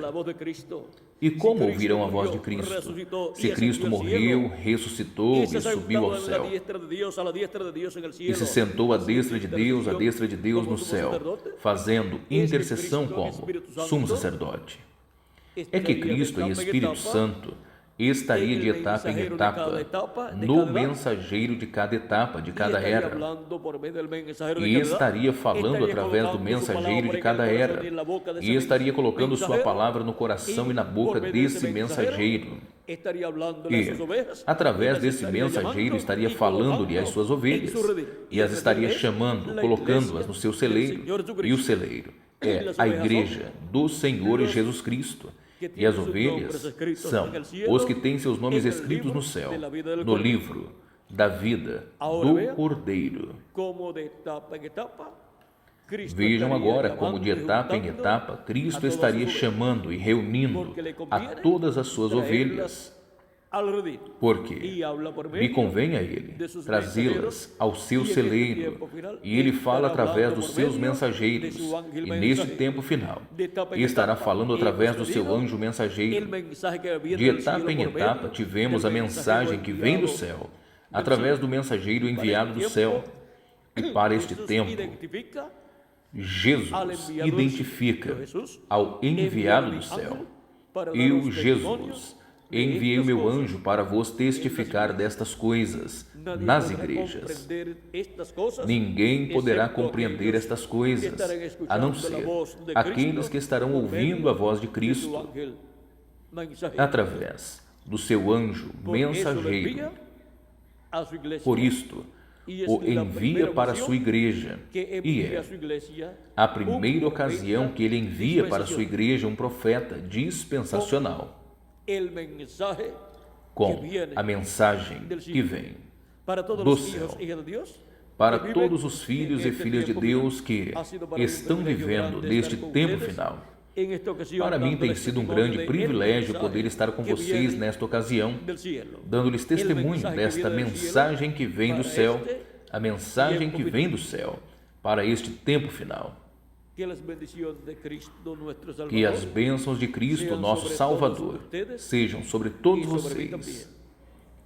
[SPEAKER 1] E como ouvirão a voz de Cristo? Se Cristo morreu, ressuscitou e subiu ao céu, e se sentou à destra de Deus no céu, fazendo intercessão como sumo sacerdote. É que Cristo em Espírito Santo estaria de etapa em etapa no mensageiro de cada etapa, de cada era, e estaria falando através do mensageiro de cada era, e estaria colocando sua palavra no coração e na boca desse mensageiro, e através desse mensageiro estaria falando-lhe às suas ovelhas, e as estaria chamando, colocando-as no seu celeiro, e o celeiro é a igreja do Senhor Jesus Cristo. E as ovelhas são os que têm seus nomes escritos no céu, no livro da vida do Cordeiro. Vejam agora como de etapa em etapa Cristo estaria chamando e reunindo a todas as suas ovelhas, porque me convém a Ele trazê-las ao seu celeiro, e Ele fala através dos seus mensageiros, e neste tempo final estará falando através do seu anjo mensageiro. De etapa em etapa tivemos a mensagem que vem do céu, através do mensageiro enviado do céu, e para este tempo Jesus identifica ao enviado do céu. Eu, Jesus, enviei o meu anjo para vos testificar destas coisas nas igrejas. Ninguém poderá compreender estas coisas, a não ser aqueles que estarão ouvindo a voz de Cristo, através do seu anjo mensageiro. Por isto, o envia para a sua igreja, e é a primeira ocasião que ele envia para a sua igreja um profeta dispensacional, com a mensagem que vem do céu para todos os filhos e filhas de Deus que estão vivendo neste tempo final. Para mim tem sido um grande privilégio poder estar com vocês nesta ocasião, dando-lhes testemunho desta mensagem que vem do céu, a mensagem que vem do céu para este tempo final. Que as bênçãos de Cristo, nosso Salvador, sejam sobre todos vocês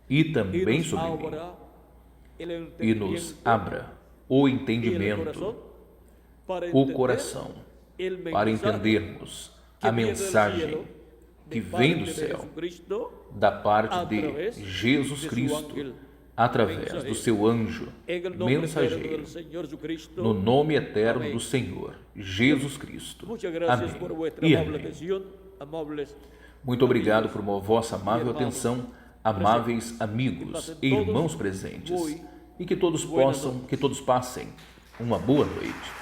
[SPEAKER 1] e também sobre mim, e nos abra o entendimento, o coração, para entendermos a mensagem que vem do céu, da parte de Jesus Cristo, através do seu anjo mensageiro, no nome eterno do Senhor Jesus Cristo. Amém e amém. Muito obrigado por vossa amável atenção, amáveis amigos e irmãos presentes, e que todos passem uma boa noite.